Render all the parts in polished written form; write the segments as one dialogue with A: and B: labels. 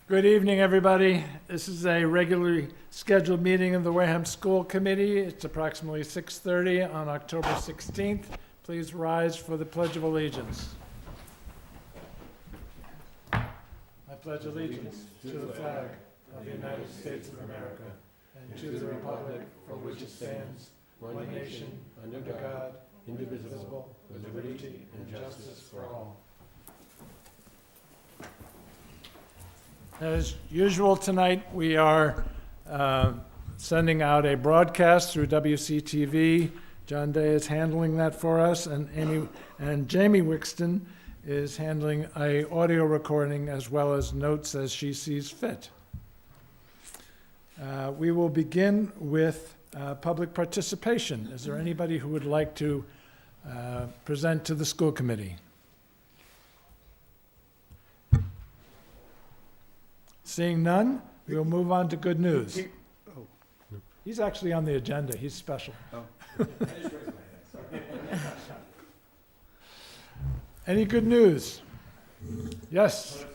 A: Good evening, everybody. This is a regularly scheduled meeting of the Wareham School Committee. It's approximately 6:30 on October 16th. Please rise for the Pledge of Allegiance. I pledge allegiance to the flag of the United States of America and to the republic for which it stands, one nation, under God, indivisible, with liberty and justice for all. As usual tonight, we are sending out a broadcast through WCTV. John Day is handling that for us, and Jamie Wixton is handling a audio recording as well as notes as she sees fit. We will begin with public participation. Is there anybody who would like to present to the school committee? Seeing none, we'll move on to good news. He's actually on the agenda. He's special. Any good news? Yes.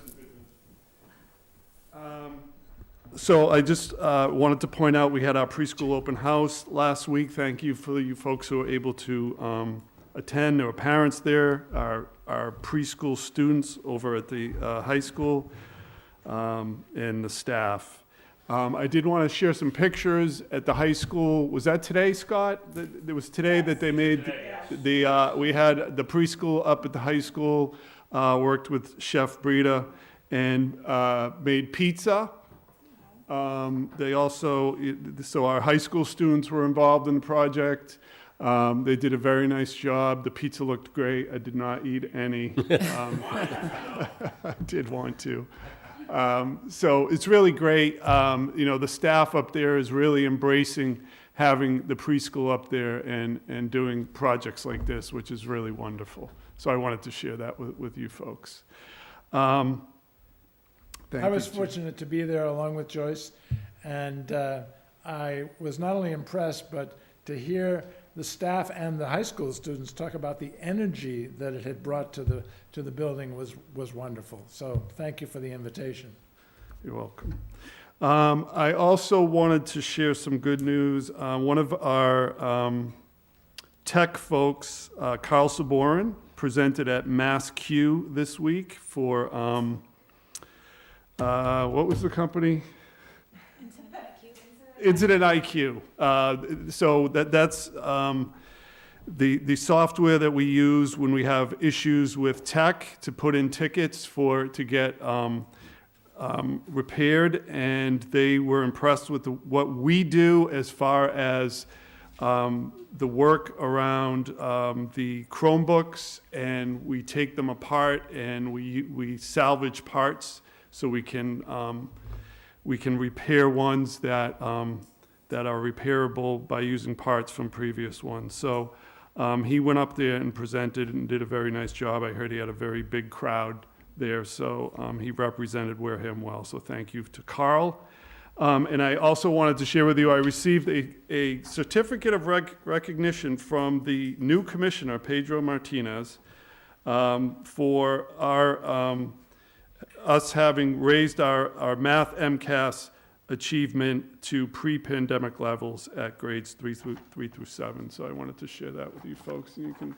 B: So I just wanted to point out we had our preschool open house last week. Thank you for you folks who were able to attend. There were parents there, our preschool students over at the high school, and the staff. I did want to share some pictures at the high school. Was that today, Scott? It was today that they made we had the preschool up at the high school, worked with Chef Brita, and made pizza. They also, so our high school students were involved in the project. They did a very nice job. The pizza looked great. I did not eat any. I did want to. So it's really great. The staff up there is really embracing having the preschool up there and doing projects like this, which is really wonderful. So I wanted to share that with you folks. I
A: was fortunate to be there along with Joyce, and I was not only impressed, but to hear the staff and the high school students talk about the energy that it had brought to the building was wonderful. So thank you for the invitation.
B: You're welcome. I also wanted to share some good news. One of our tech folks, Carl Saborin, presented at MassQ this week for, what was the company? Incident IQ. So that's the software that we use when we have issues with tech to put in tickets to get repaired, and they were impressed with what we do as far as the work around the Chromebooks, and we take them apart and we salvage parts so we can repair ones that are repairable by using parts from previous ones. So he went up there and presented and did a very nice job. I heard he had a very big crowd there, so he represented Wareham well. So thank you to Carl. And I also wanted to share with you, I received a certificate of recognition from the new commissioner, Pedro Martinez, for us having raised our math MCAS achievement to pre-pandemic levels at grades 3 through 7. So I wanted to share that with you folks, and you can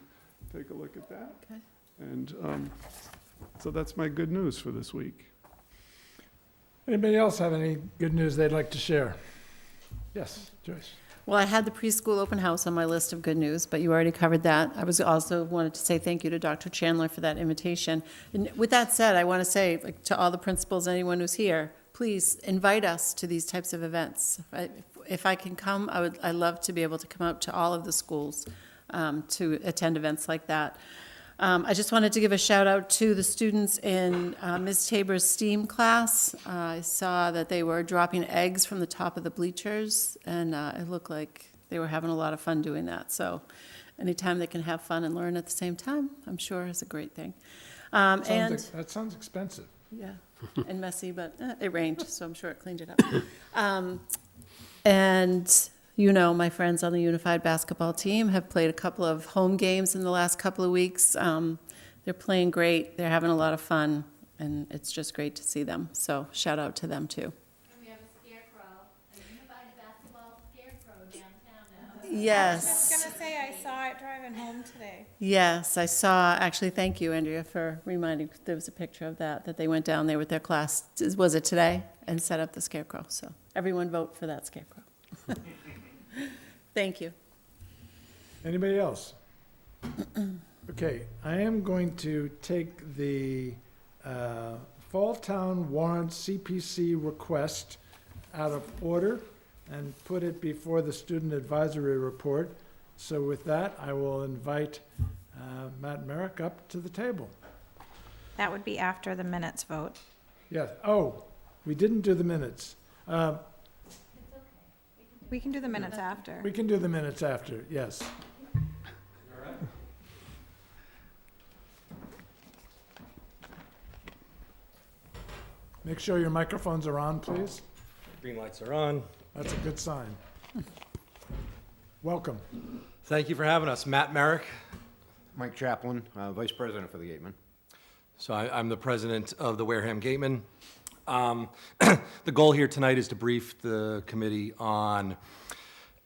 B: take a look at that.
C: Okay.
B: And so that's my good news for this week.
A: Anybody else have any good news they'd like to share? Yes, Joyce.
C: Well, I had the preschool open house on my list of good news, but you already covered that. I was also wanted to say thank you to Dr. Chandler for that invitation. And with that said, I want to say to all the principals, anyone who's here, please invite us to these types of events. If I can come, I'd love to be able to come out to all of the schools to attend events like that. I just wanted to give a shout out to the students in Ms. Tabor's STEAM class. I saw that they were dropping eggs from the top of the bleachers, and it looked like they were having a lot of fun doing that. So anytime they can have fun and learn at the same time, I'm sure is a great thing.
A: That sounds expensive.
C: Yeah, and messy, but it rained, so I'm sure it cleaned it up. And my friends on the unified basketball team have played a couple of home games in the last couple of weeks. They're playing great. They're having a lot of fun. and it's just great to see them. So shout out to them too.
D: And we have a scarecrow, a unified basketball scarecrow downtown now.
C: Yes.
E: I was just gonna say, I saw it driving home today.
C: Yes, I saw, actually, thank you, Andrea, for reminding, there was a picture of that they went down there with their class, was it today? And set up the scarecrow, so everyone vote for that scarecrow. Thank you.
A: Anybody else? Okay, I am going to take the Fall Town warrant CPC request out of order and put it before the student advisory report. So with that, I will invite Matt Merrick up to the table.
E: That would be after the minutes vote.
A: Yes, oh, we didn't do the minutes.
E: We can do the minutes after.
A: We can do the minutes after, yes. Make sure your microphones are on, please.
F: Green lights are on.
A: That's a good sign. Welcome.
F: Thank you for having us. Matt Merrick.
G: Mike Chaplin, Vice President for the Gateman.
F: So I'm the president of the Wareham Gateman. The goal here tonight is to brief the committee on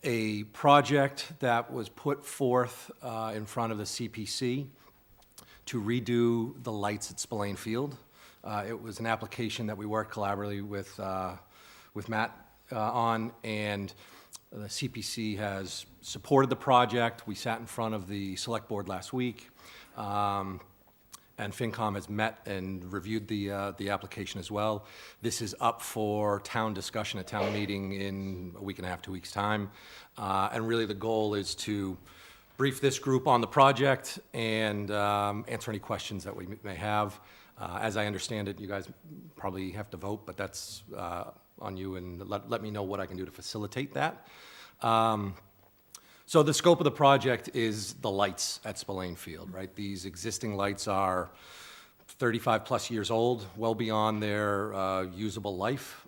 F: a project that was put forth in front of the CPC to redo the lights at Spillane Field. It was an application that we worked collaboratively with Matt on, and the CPC has supported the project. We sat in front of the select board last week, and FinCom has met and reviewed the application as well. This is up for town discussion at town meeting in a week and a half, 2 weeks' time. And really the goal is to brief this group on the project and answer any questions that we may have. As I understand it, you guys probably have to vote, but that's on you, and let me know what I can do to facilitate that. So the scope of the project is the lights at Spillane Field, right? These existing lights are 35-plus years old, well beyond their usable life.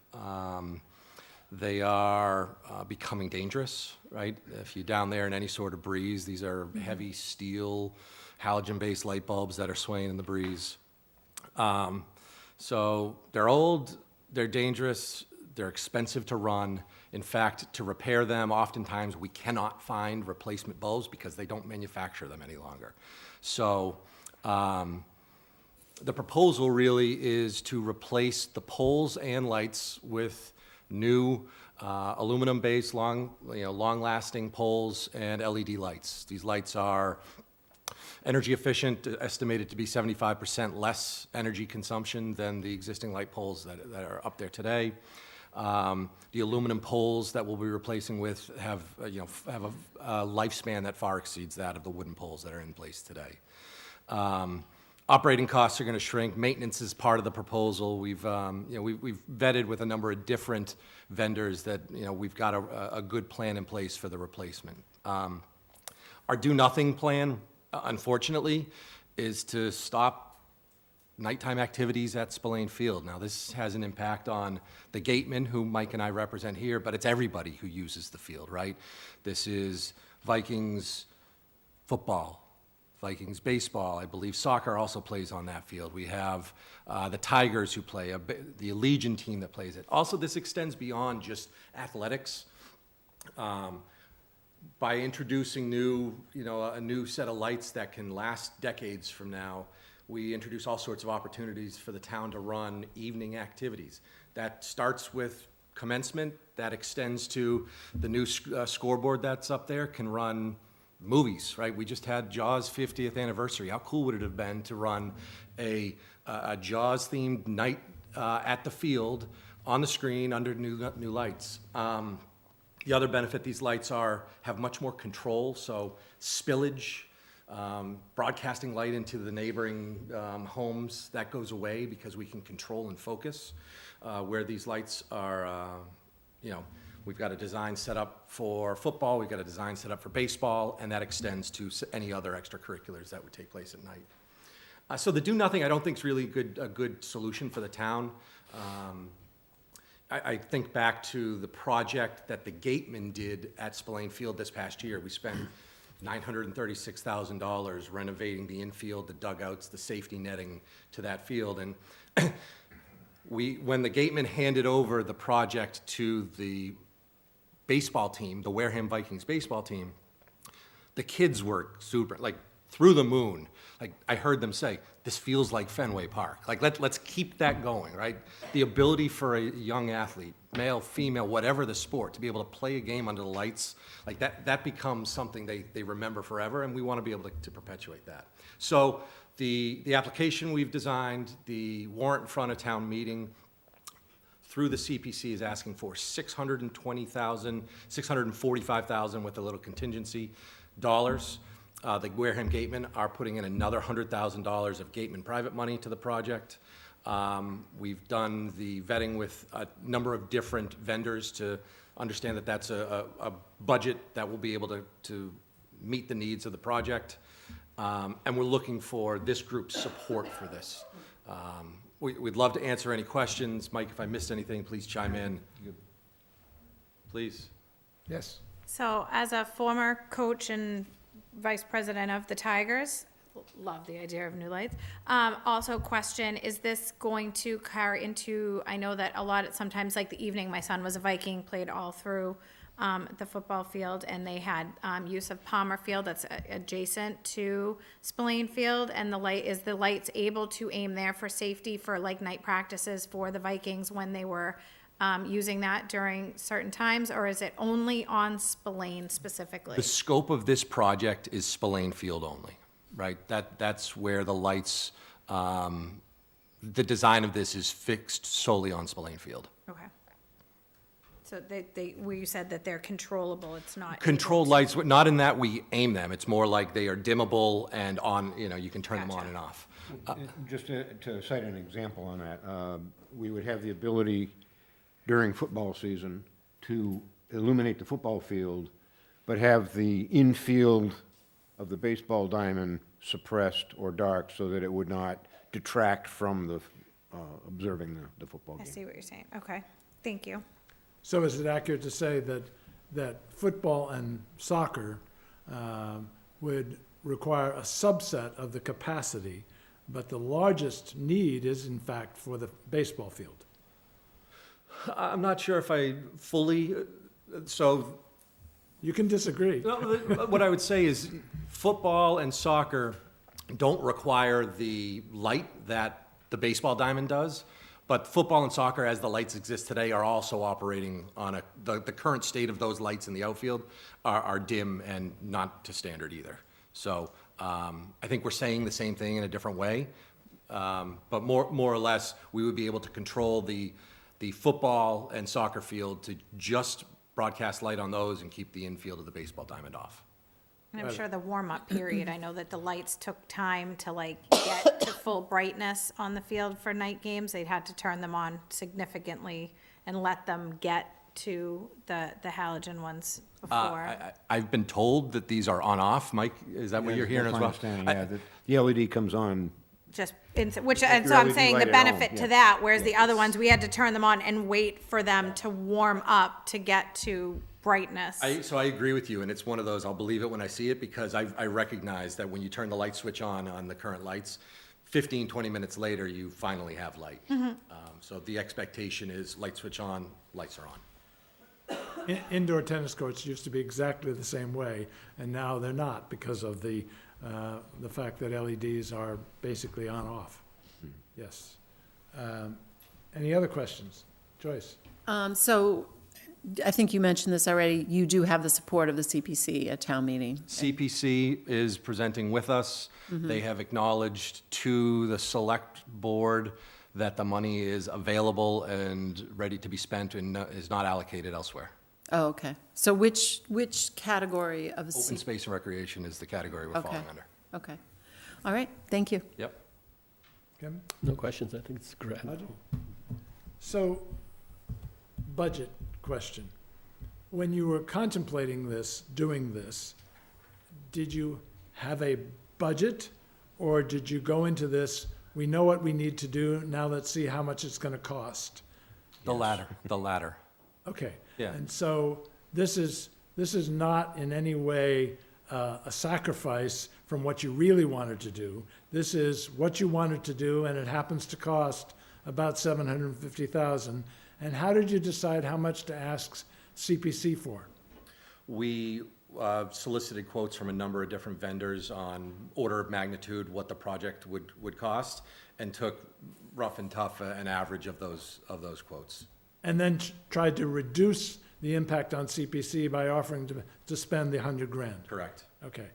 F: They are becoming dangerous, right? If you're down there in any sort of breeze, these are heavy steel, halogen-based light bulbs that are swaying in the breeze. So they're old, they're dangerous, they're expensive to run. In fact, to repair them, oftentimes we cannot find replacement bulbs because they don't manufacture them any longer. So the proposal really is to replace the poles and lights with new aluminum-based, long-lasting poles and LED lights. These lights are energy efficient, estimated to be 75% less energy consumption than the existing light poles that are up there today. The aluminum poles that we'll be replacing with have a lifespan that far exceeds that of the wooden poles that are in place today. Operating costs are going to shrink. Maintenance is part of the proposal. We've vetted with a number of different vendors that we've got a good plan in place for the replacement. Our do nothing plan, unfortunately, is to stop nighttime activities at Spillane Field. Now, this has an impact on the gatemen, who Mike and I represent here, but it's everybody who uses the field, right? This is Vikings football, Vikings baseball. I believe soccer also plays on that field. We have the Tigers who play, the Legion team that plays it. Also, this extends beyond just athletics. By introducing a new set of lights that can last decades from now, we introduce all sorts of opportunities for the town to run evening activities. That starts with commencement, that extends to the new scoreboard that's up there, can run movies, right? We just had Jaws 50th anniversary. How cool would it have been to run a Jaws-themed night at the field on the screen under new lights? The other benefit, these lights have much more control, so spillage, broadcasting light into the neighboring homes, that goes away because we can control and focus. Where these lights are, we've got a design set up for football, we've got a design set up for baseball, and that extends to any other extracurriculars that would take place at night. So the do nothing, I don't think is really a good solution for the town. I think back to the project that the Gateman did at Spillane Field this past year. We spent $936,000 renovating the infield, the dugouts, the safety netting to that field. And when the Gateman handed over the project to the baseball team, the Wareham Vikings baseball team, the kids were super, like, through the moon. Like, I heard them say, this feels like Fenway Park. Like, let's keep that going, right? The ability for a young athlete, male, female, whatever the sport, to be able to play a game under the lights, like that becomes something they remember forever, and we want to be able to perpetuate that. So the application we've designed, the warrant in front of town meeting, through the CPC is asking for $620,000, $645,000 with a little contingency dollars. The Wareham Gatemen are putting in another $100,000 of Gateman private money to the project. We've done the vetting with a number of different vendors to understand that that's a budget that will be able to meet the needs of the project. And we're looking for this group's support for this. We'd love to answer any questions. Mike, if I missed anything, please chime in. Please.
A: Yes.
E: So as a former coach and vice president of the Tigers, love the idea of new lights. Also question, is this going to carry into, I know that a lot, sometimes like the evening, my son was a Viking, played all through the football field, and they had use of Palmer Field that's adjacent to Spillane Field, and the lights able to aim there for safety for like night practices for the Vikings when they were using that during certain times, or is it only on Spillane specifically?
F: The scope of this project is Spillane Field only, right? That's where the lights, the design of this is fixed solely on Spillane Field.
E: Okay. So where you said that they're controllable, it's not.
F: Controlled lights, not in that we aim them. It's more like they are dimmable and on, you can turn them on
E: Gotcha.
F: and off.
G: Just to cite an example on that, we would have the ability during football season to illuminate the football field, but have the infield of the baseball diamond suppressed or dark so that it would not detract from the observing the football
E: I
G: game.
E: see what you're saying. Okay, thank you.
A: So is it accurate to say that football and soccer would require a subset of the capacity, but the largest need is in fact for the baseball field?
F: I'm not sure if I fully, so
A: You can disagree.
F: what I would say is football and soccer don't require the light that the baseball diamond does, but football and soccer, as the lights exist today, are also operating on the current state of those lights in the outfield are dim and not to standard either. So I think we're saying the same thing in a different way, but more or less, we would be able to control the football and soccer field to just broadcast light on those and keep the infield of the baseball diamond off.
E: And I'm sure the warm-up period, I know that the lights took time to like get to full brightness on the field for night games. They'd had to turn them on significantly and let them get to the halogen ones before.
F: I've been told that these are on-off. Mike, is that what you're hearing as well?
G: That's my understanding, yeah, that the LED comes on.
E: Just, and so I'm
G: LED
E: saying the
G: light at home,
E: benefit to
G: yeah.
E: that, whereas the other ones, we had to turn them on and wait for them to warm up to get to brightness.
F: So I agree with you, and it's one of those, I'll believe it when I see it, because I recognize that when you turn the light switch on the current lights, 15, 20 minutes later, you finally have light. So the expectation is light switch on, lights are on.
A: Indoor tennis courts used to be exactly the same way, and now they're not because of the fact that LEDs are basically on-off. Yes. Any other questions? Joyce?
C: So I think you mentioned this already. You do have the support of the CPC at town meeting.
F: CPC is presenting with us. They have acknowledged to the select board that the money is available and ready to be spent and is not allocated elsewhere.
C: Oh, okay. So which category of the
F: Open space and recreation is the category we're
C: Okay.
F: falling under.
C: Okay. All right, thank you.
F: Yep.
A: Kevin?
H: No questions, I think it's grand.
A: So, budget question. When you were contemplating this, doing this, did you have a budget, or did you go into this, we know what we need to do, now let's see how much it's gonna cost?
F: The latter.
A: Okay.
F: Yeah.
A: And so this is not in any way a sacrifice from what you really wanted to do. This is what you wanted to do, and it happens to cost about $750,000. And how did you decide how much to ask CPC for?
F: We solicited quotes from a number of different vendors on order of magnitude, what the project would cost, and took rough and tough an average of those quotes.
A: And then tried to reduce the impact on CPC by offering to spend the $100,000.
F: Correct.
A: Okay,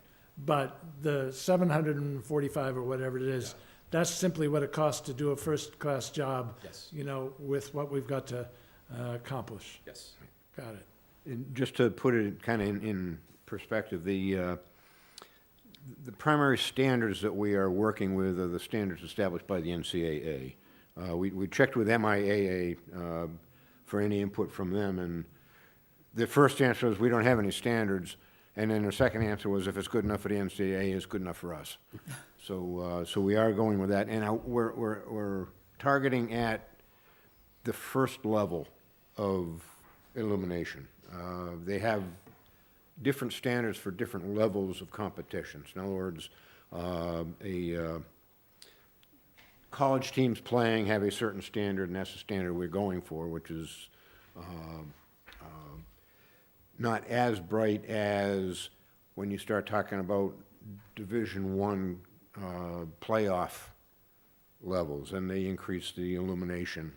A: but the 745 or whatever it is, that's simply what it costs to do a first-class job.
F: Yes.
A: You know, with what we've got to accomplish.
F: Yes.
A: Got it.
G: And just to put it kind of in perspective, the primary standards that we are working with are the standards established by the NCAA. We checked with MIAA for any input from them, and the first answer was, we don't have any standards, and then the second answer was, if it's good enough for the NCAA, it's good enough for us. So we are going with that, and we're targeting at the first level of illumination. They have different standards for different levels of competitions. In other words, college teams playing have a certain standard, and that's the standard we're going for, which is not as bright as when you start talking about Division I playoff levels, and they increase the illumination.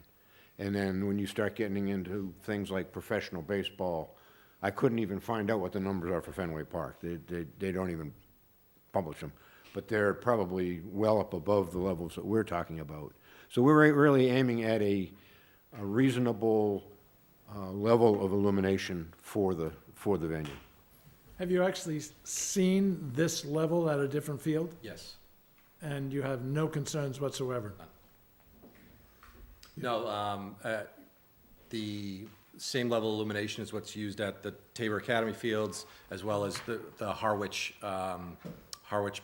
G: And then when you start getting into things like professional baseball, I couldn't even find out what the numbers are for Fenway Park. They don't even publish them. But they're probably well up above the levels that we're talking about. So we're really aiming at a reasonable level of illumination for the venue.
A: Have you actually seen this level at a different field?
F: Yes.
A: And you have no concerns whatsoever?
F: No, the same level of illumination is what's used at the Tabor Academy fields, as well as the Harwich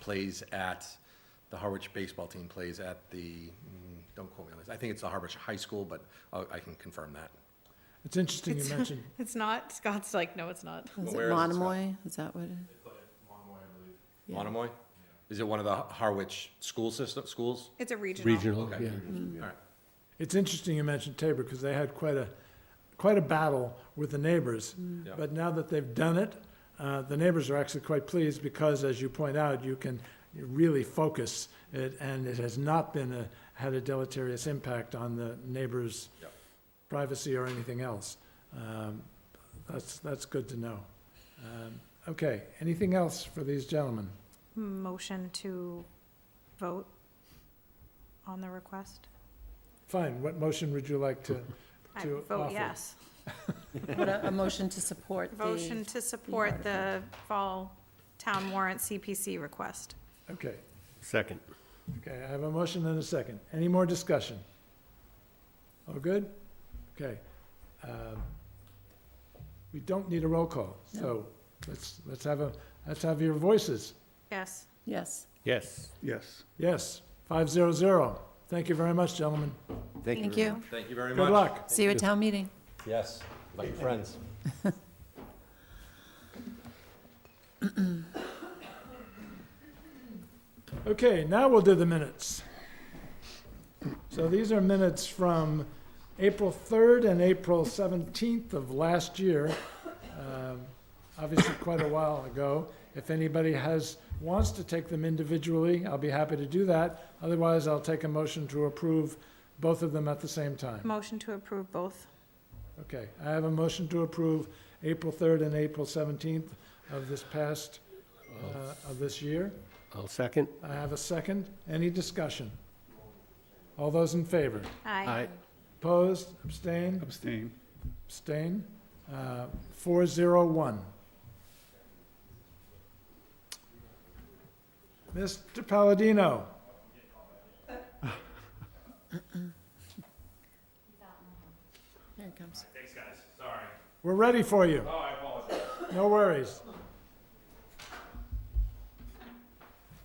F: plays at, the Harwich baseball team plays at the, don't quote me on this, I think it's the Harwich High School, but I can confirm that.
A: It's interesting you mentioned,
E: It's not, Scott's like, no, it's not.
C: Is it
F: Where is it, Scott?
C: Monomoy? Is that what it is? Yeah.
F: Monomoy? Is it one of the Harwich schools?
E: It's a regional.
F: Okay.
C: Mm-hmm.
F: All right.
A: it's interesting you mentioned Tabor, because they had quite a battle with the neighbors.
C: Mm.
F: Yeah.
A: But now that they've done it, the neighbors are actually quite pleased, because, as you point out, you can really focus it, and it has not had a deleterious impact on the neighbors'
F: Yep.
A: privacy or anything else. That's good to know. Okay, anything else for these gentlemen?
E: Motion to vote on the request?
A: Fine, what motion would you like to
E: I
A: to
E: vote
A: offer?
E: yes.
C: What, a motion to support the.
E: Motion to support the fall town warrant CPC request.
A: Okay,
H: Second.
A: okay, I have a motion and a second. Any more discussion? All good? Okay. We don't need a roll call, so let's have your voices.
E: Yes.
C: Yes.
H: Yes.
B: Yes.
A: Yes, 500. Thank you very much, gentlemen.
C: Thank you.
F: Thank you very much.
A: Good luck.
C: See you at town meeting.
F: Yes, like your friends.
A: Okay, now we'll do the minutes. So these are minutes from April 3rd and April 17th of last year. Obviously, quite a while ago. If anybody wants to take them individually, I'll be happy to do that. Otherwise, I'll take a motion to approve both of them at the same time.
E: Motion to approve both.
A: Okay, I have a motion to approve April 3rd and April 17th of this year.
H: I'll second.
A: I have a second. Any discussion? All those in favor?
E: Aye.
A: Opposed? Abstained?
B: Abstain.
A: Abstain? 401. Mr. Palladino?
C: Here it comes.
I: Thanks, guys. Sorry.
A: We're ready for you.
I: Oh, I apologize.
A: No worries.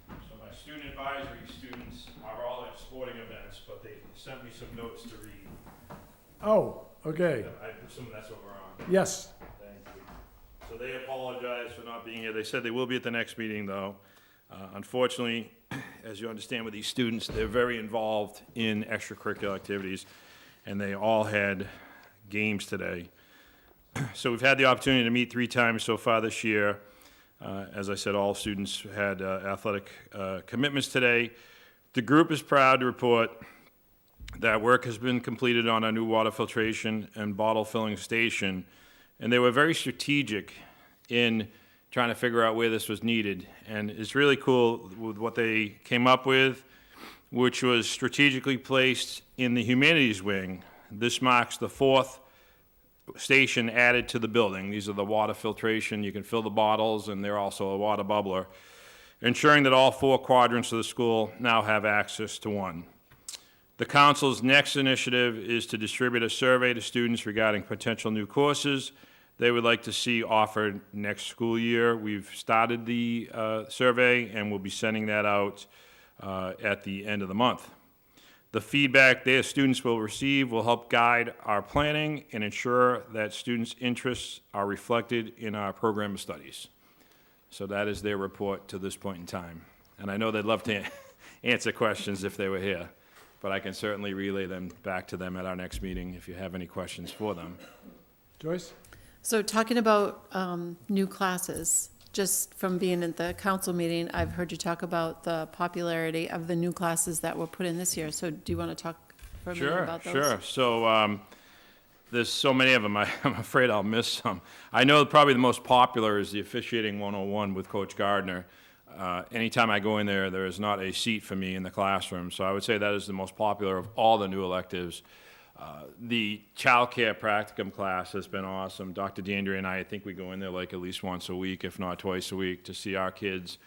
I: So my student advisory students are all at sporting events, but they sent me some notes to read.
A: Oh, okay.
I: I assume that's what we're on.
A: Yes.
I: Thank you. So they apologize for not being here. They said they will be at the next meeting, though. Unfortunately, as you understand with these students, they're very involved in extracurricular activities, and they all had games today. So we've had the opportunity to meet 3 times so far this year. As I said, all students had athletic commitments today. The group is proud to report that work has been completed on our new water filtration and bottle filling station, and they were very strategic in trying to figure out where this was needed. And it's really cool with what they came up with, which was strategically placed in the humanities wing. This marks the 4th station added to the building. These are the water filtration. You can fill the bottles, and they're also a water bubbler, ensuring that all 4 quadrants of the school now have access to one. The council's next initiative is to distribute a survey to students regarding potential new courses they would like to see offered next school year. We've started the survey, and we'll be sending that out at the end of the month. The feedback their students will receive will help guide our planning and ensure that students' interests are reflected in our program of studies. So that is their report to this point in time. And I know they'd love to answer questions if they were here, but I can certainly relay them back to them at our next meeting if you have any questions for them.
A: Joyce?
C: So talking about new classes, just from being at the council meeting, I've heard you talk about the popularity of the new classes that were put in this year. So do you want to talk for a minute about those?
I: Sure. So there's so many of them, I'm afraid I'll miss some. I know probably the most popular is the Officiating 101 with Coach Gardner. Anytime I go in there, there is not a seat for me in the classroom. So I would say that is the most popular of all the new electives. The child care practicum class has been awesome. Dr. Dandry and I think we go in there like at least once a week, if not twice a week, to see our kids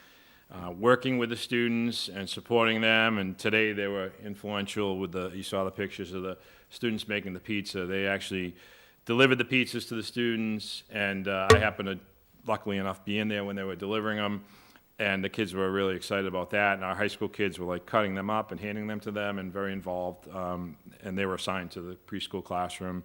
I: working with the students and supporting them. And today they were influential with you saw the pictures of the students making the pizza. They actually delivered the pizzas to the students, and I happened to, luckily enough, be in there when they were delivering them. And the kids were really excited about that. And our high school kids were like cutting them up and handing them to them and very involved. And they were assigned to the preschool classroom.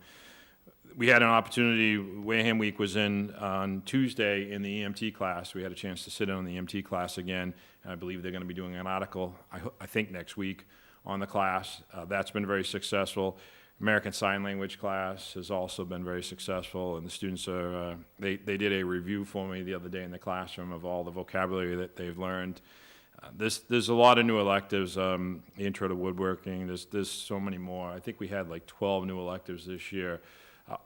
I: We had an opportunity, Wareham Week was on Tuesday in the EMT class. We had a chance to sit in on the EMT class again. And I believe they're going to be doing an article, I think next week, on the class. That's been very successful. American Sign Language class has also been very successful, and the students are, they did a review for me the other day in the classroom of all the vocabulary that they've learned. There's a lot of new electives, the intro to woodworking, there's so many more. I think we had like 12 new electives this year.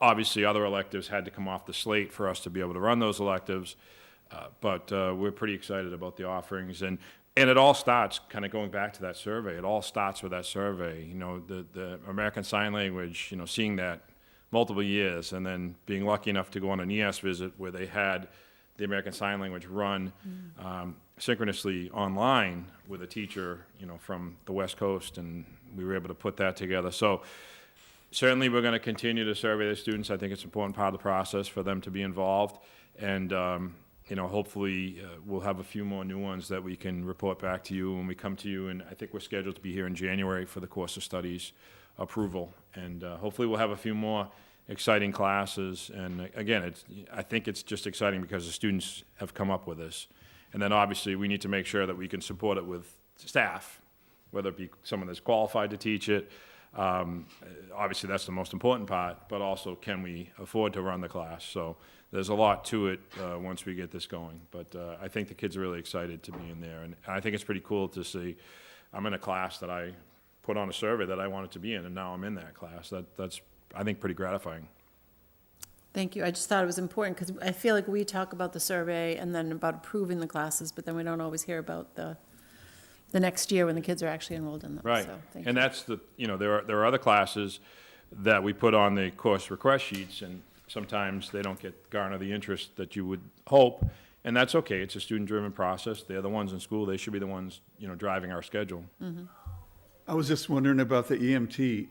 I: Obviously, other electives had to come off the slate for us to be able to run those electives, but we're pretty excited about the offerings. And it all starts, kind of going back to that survey, it all starts with that survey. You know, the American Sign Language, you know, seeing that multiple years, and then being lucky enough to go on an ES visit where they had the American Sign Language run synchronously online with a teacher, you know, from the West Coast, and we were able to put that together. So certainly we're going to continue to survey the students. I think it's an important part of the process for them to be involved, and you know, hopefully we'll have a few more new ones that we can report back to you when we come to you. And I think we're scheduled to be here in January for the course of studies approval. And hopefully we'll have a few more exciting classes. And again, I think it's just exciting because the students have come up with this. And then obviously we need to make sure that we can support it with staff, whether it be someone that's qualified to teach it. Obviously that's the most important part, but also can we afford to run the class? So there's a lot to it once we get this going. But I think the kids are really excited to be in there. And I think it's pretty cool to see, I'm in a class that I put on a survey that I wanted to be in, and now I'm in that class. That's, I think, pretty gratifying.
C: Thank you. I just thought it was important because I feel like we talk about the survey and then about approving the classes, but then we don't always hear about the next year when the kids are actually enrolled in them.
I: Right.
C: So, thank
I: And
C: you.
I: that's you know, there are other classes that we put on the course request sheets, and sometimes they don't garner the interest that you would hope, and that's okay. It's a student-driven process. They're the ones in school. They should be the ones, you know, driving our schedule.
C: Mm-hmm.
H: I was just wondering about the EMT.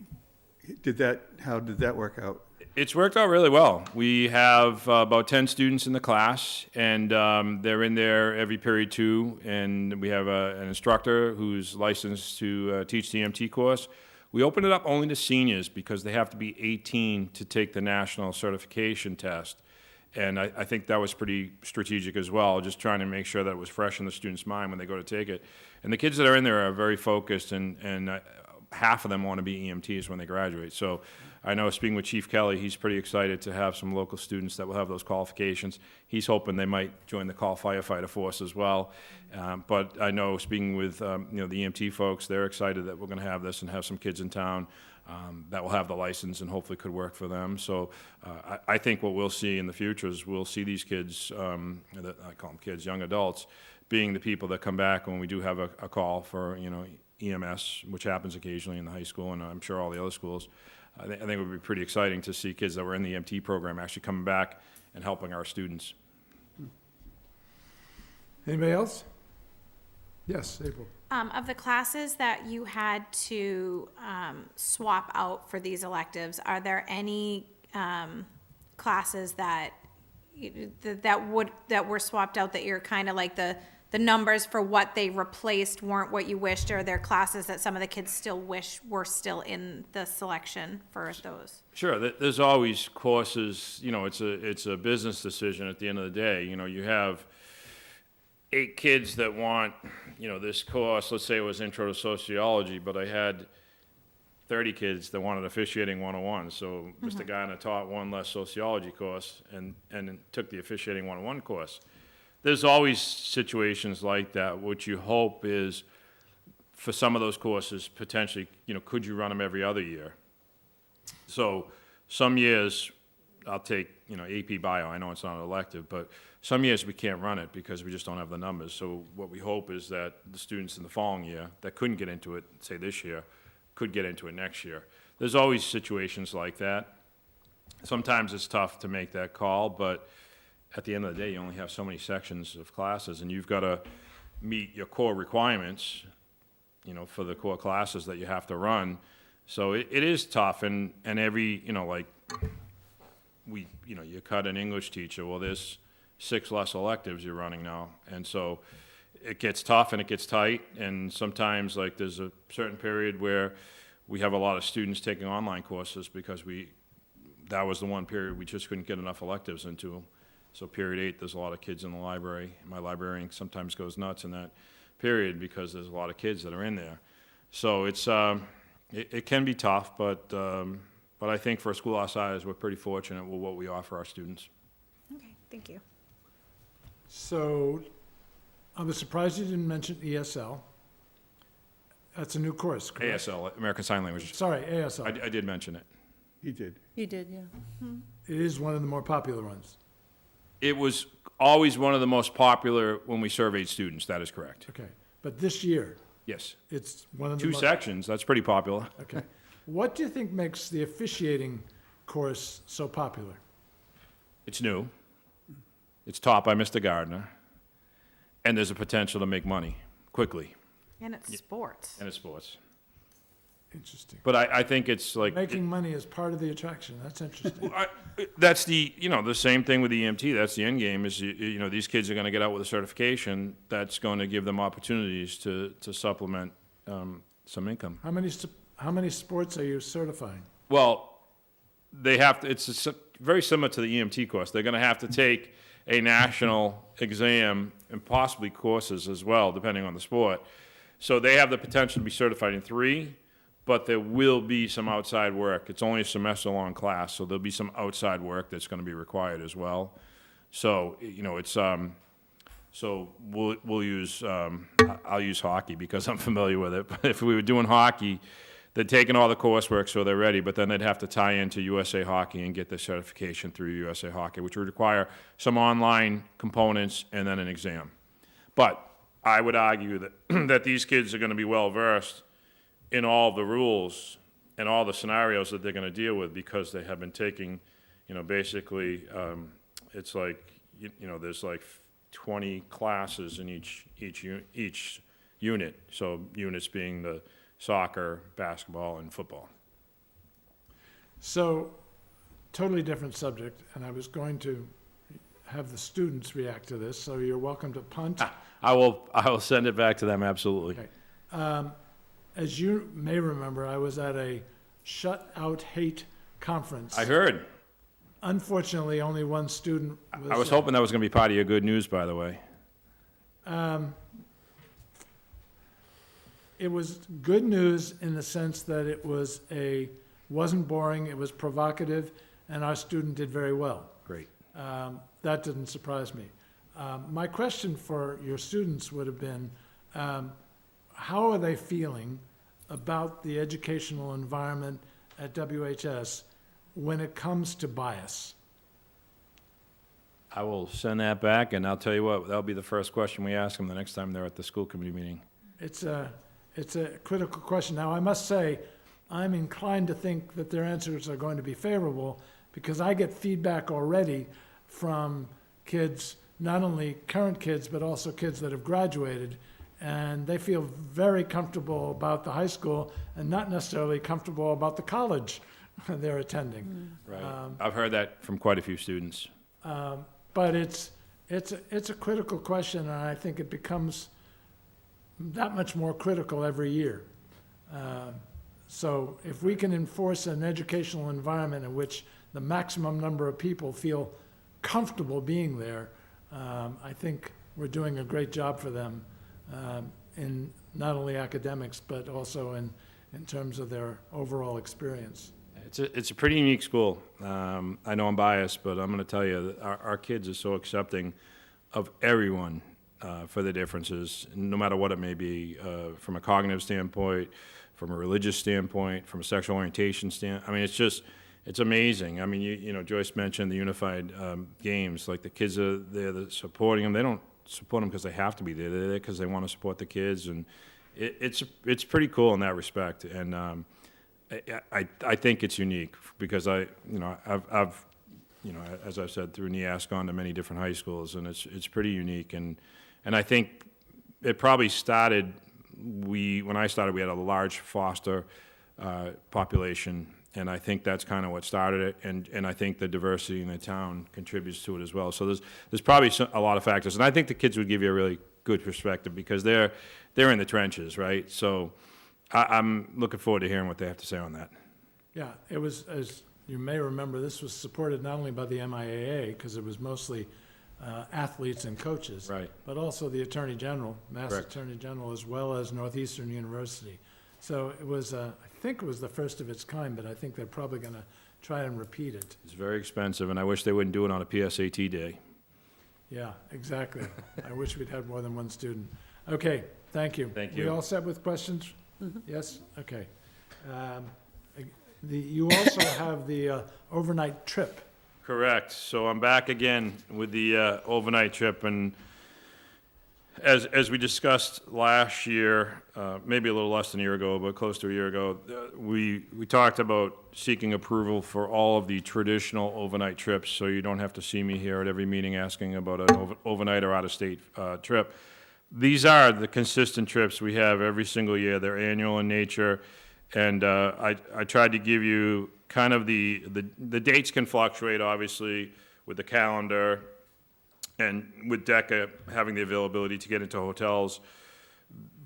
H: How did that work out?
I: It's worked out really well. We have about 10 students in the class, and they're in there every period too, and we have an instructor who's licensed to teach the EMT course. We open it up only to seniors because they have to be 18 to take the national certification test. And I think that was pretty strategic as well, just trying to make sure that it was fresh in the student's mind when they go to take it. And the kids that are in there are very focused, and half of them want to be EMTs when they graduate. So I know, speaking with Chief Kelly, he's pretty excited to have some local students that will have those qualifications. He's hoping they might join the call firefighter force as well. But I know, speaking with the EMT folks, they're excited that we're going to have this and have some kids in town that will have the license and hopefully could work for them. So I think what we'll see in the future is we'll see these kids, I call them kids, young adults, being the people that come back when we do have a call for, EMS, which happens occasionally in the high school, and I'm sure all the other schools. I think it would be pretty exciting to see kids that were in the EMT program actually coming back and helping our students.
A: Anybody else? Yes, April.
E: Of the classes that you had to swap out for these electives, are there any classes that that were swapped out that you're kind of like the numbers for what they replaced weren't what you wished, or are there classes that some of the kids still wish were still in the selection for those?
I: Sure, there's always courses, it's a business decision at the end of the day. You have 8 kids that want, this course, let's say it was Intro to Sociology, but I had 30 kids that wanted Officiating 101. So Mr. Gardner taught one less sociology course and took the Officiating 101 course. There's always situations like that. What you hope is, for some of those courses, potentially, could you run them every other year? So some years, I'll take, AP Bio, I know it's not an elective, but some years we can't run it because we just don't have the numbers. So what we hope is that the students in the following year that couldn't get into it, say this year, could get into it next year. There's always situations like that. Sometimes it's tough to make that call, but at the end of the day, you only have so many sections of classes, and you've got to meet your core requirements, for the core classes that you have to run. So it is tough, and every, you cut an English teacher, well, there's 6 less electives you're running now, and so it gets tough and it gets tight, and sometimes, like, there's a certain period where we have a lot of students taking online courses because that was the one period we just couldn't get enough electives into. So period 8, there's a lot of kids in the library. My librarian sometimes goes nuts in that period because there's a lot of kids that are in there. So it's it can be tough, but I think for a school our size, we're pretty fortunate with what we offer our students.
E: Okay, thank you.
A: So I was surprised you didn't mention ESL. That's a new course, correct?
I: ASL, American Sign Language.
A: Sorry, ASL.
I: I did mention it.
H: He did.
C: You did, yeah.
A: It is one of the more popular ones.
I: It was always one of the most popular when we surveyed students, that is correct.
A: Okay. But this year,
I: Yes.
A: it's one of the
I: 2
A: most...
I: sections, that's pretty popular.
A: Okay. What do you think makes the officiating course so popular?
I: It's new. It's taught by Mr. Gardner. And there's a potential to make money quickly,
E: And it's sports.
I: and it's sports.
A: Interesting.
I: But I think it's like...
A: Making money is part of the attraction. That's interesting.
I: That's the same thing with the EMT. That's the end game is, these kids are going to get out with a certification that's going to give them opportunities to supplement some income.
A: How many sports are you certifying?
I: Well, they have to, it's very similar to the EMT course. They're going to have to take a national exam and possibly courses as well, depending on the sport. So they have the potential to be certified in 3, but there will be some outside work. It's only a semester-long class, so there'll be some outside work that's going to be required as well. So, it's, so we'll use, I'll use hockey because I'm familiar with it. But if we were doing hockey, they're taking all the coursework so they're ready, but then they'd have to tie into USA Hockey and get their certification through USA Hockey, which would require some online components and then an exam. But I would argue that, that these kids are going to be well-versed in all the rules and all the scenarios that they're going to deal with because they have been taking, basically, it's like, there's like 20 classes in each unit. So units being the soccer, basketball, and football.
A: So, totally different subject, and I was going to have the students react to this, so you're welcome to punt.
I: I will send it back to them, absolutely.
A: Okay. As you may remember, I was at a Shut Out Hate conference.
I: I heard.
A: Unfortunately, only one student was.
I: I was hoping that was gonna be part of your good news, by the way.
A: It was good news in the sense that it wasn't boring, it was provocative, and our student did very well.
I: Great.
A: That didn't surprise me. My question for your students would have been, how are they feeling about the educational environment at WHS when it comes to bias?
I: I will send that back, and I'll tell you what, that'll be the first question we ask them the next time they're at the school committee meeting.
A: It's a critical question. Now, I must say, I'm inclined to think that their answers are going to be favorable, because I get feedback already from kids, not only current kids, but also kids that have graduated, and they feel very comfortable about the high school and not necessarily comfortable about the college they're attending.
I: Right. I've heard that from quite a few students.
A: But it's a critical question, and I think it becomes that much more critical every year. So if we can enforce an educational environment in which the maximum number of people feel comfortable being there, I think we're doing a great job for them in not only academics, but also in terms of their overall experience.
I: It's a pretty unique school. I know I'm biased, but I'm going to tell you that our kids are so accepting of everyone for the differences, no matter what it may be, from a cognitive standpoint, from a religious standpoint, from a sexual orientation standpoint. I mean, it's amazing. I mean, you know, Joyce mentioned the unified games. Like, the kids are there, they're supporting them. They don't support them because they have to be there. They're there because they want to support the kids, and it's pretty cool in that respect. And I think it's unique because I've you know, as I've said, through NEAS, gone to many different high schools, and it's pretty unique. And I think it probably started, when I started, we had a large foster population, and I think that's kind of what started it, and I think the diversity in the town contributes to it as well. So there's probably a lot of factors, and I think the kids would give you a really good perspective because they're in the trenches, right? So I'm looking forward to hearing what they have to say on that.
A: Yeah, it was, as you may remember, this was supported not only by the MIAA, because it was mostly athletes and coaches.
I: Right.
A: But also the Attorney General, Mass
I: Correct.
A: Attorney General, as well as Northeastern University. So it was, I think it was the first of its kind, but I think they're probably going to try and repeat it.
I: It's very expensive, and I wish they wouldn't do it on a PSAT day.
A: Yeah, exactly. I wish we'd had more than one student. Okay, thank you.
I: Thank
A: We
I: you.
A: all set with questions? Yes? Okay. You also have the overnight trip.
I: Correct. So I'm back again with the overnight trip, and as we discussed last year, maybe a little less than a year ago, but close to a year ago, we talked about seeking approval for all of the traditional overnight trips, so you don't have to see me here at every meeting asking about an overnight or out-of-state trip. These are the consistent trips we have every single year. They're annual in nature, and I tried to give you kind of the dates can fluctuate, obviously, with the calendar and with DECA having the availability to get into hotels.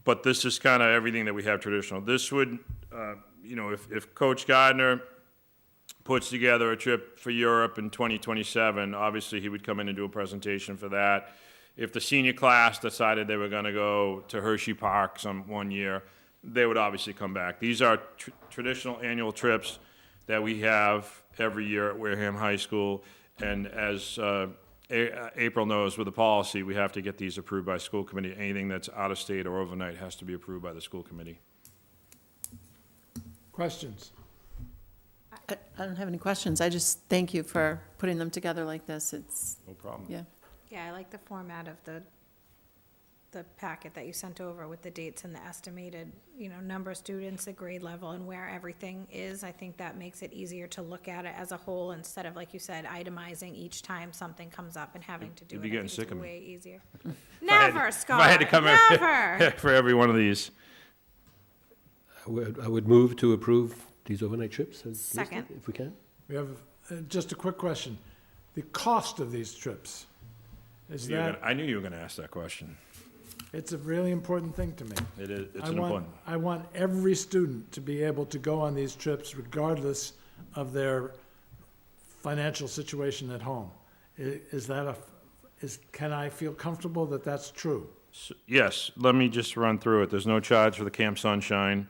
I: But this is kind of everything that we have traditional. This would, you know, if Coach Gardner puts together a trip for Europe in 2027, obviously he would come in and do a presentation for that. If the senior class decided they were going to go to Hershey Park one year, they would obviously come back. These are traditional annual trips that we have every year at Wareham High School, and as April knows, with the policy, we have to get these approved by school committee. Anything that's out of state or overnight has to be approved by the school committee.
A: Questions?
C: I don't have any questions. I just thank you for putting them together like this. It's,
I: No problem.
C: yeah.
E: Yeah, I like the format of the packet that you sent over with the dates and the estimated, you know, number of students, the grade level, and where everything is. I think that makes it easier to look at it as a whole instead of, like you said, itemizing each time something comes up and having to do it.
I: You'd be
E: I
I: getting
E: think
I: sick of
E: it's
I: me.
E: way easier.
I: I
E: Never,
I: had
E: Scott,
I: to come
E: never.
I: for every one of these.
J: I would move to approve these overnight trips as listed,
E: Second.
J: if we can.
A: We have just a quick question. The cost of these trips, is that,
I: I knew you were going to ask that question.
A: it's a really important thing to me.
I: It is, it's
A: I
I: an
A: want,
I: important.
A: I want every student to be able to go on these trips regardless of their financial situation at home. Can I feel comfortable that that's true?
I: Yes, let me just run through it. There's no charge for the Camp Sunshine.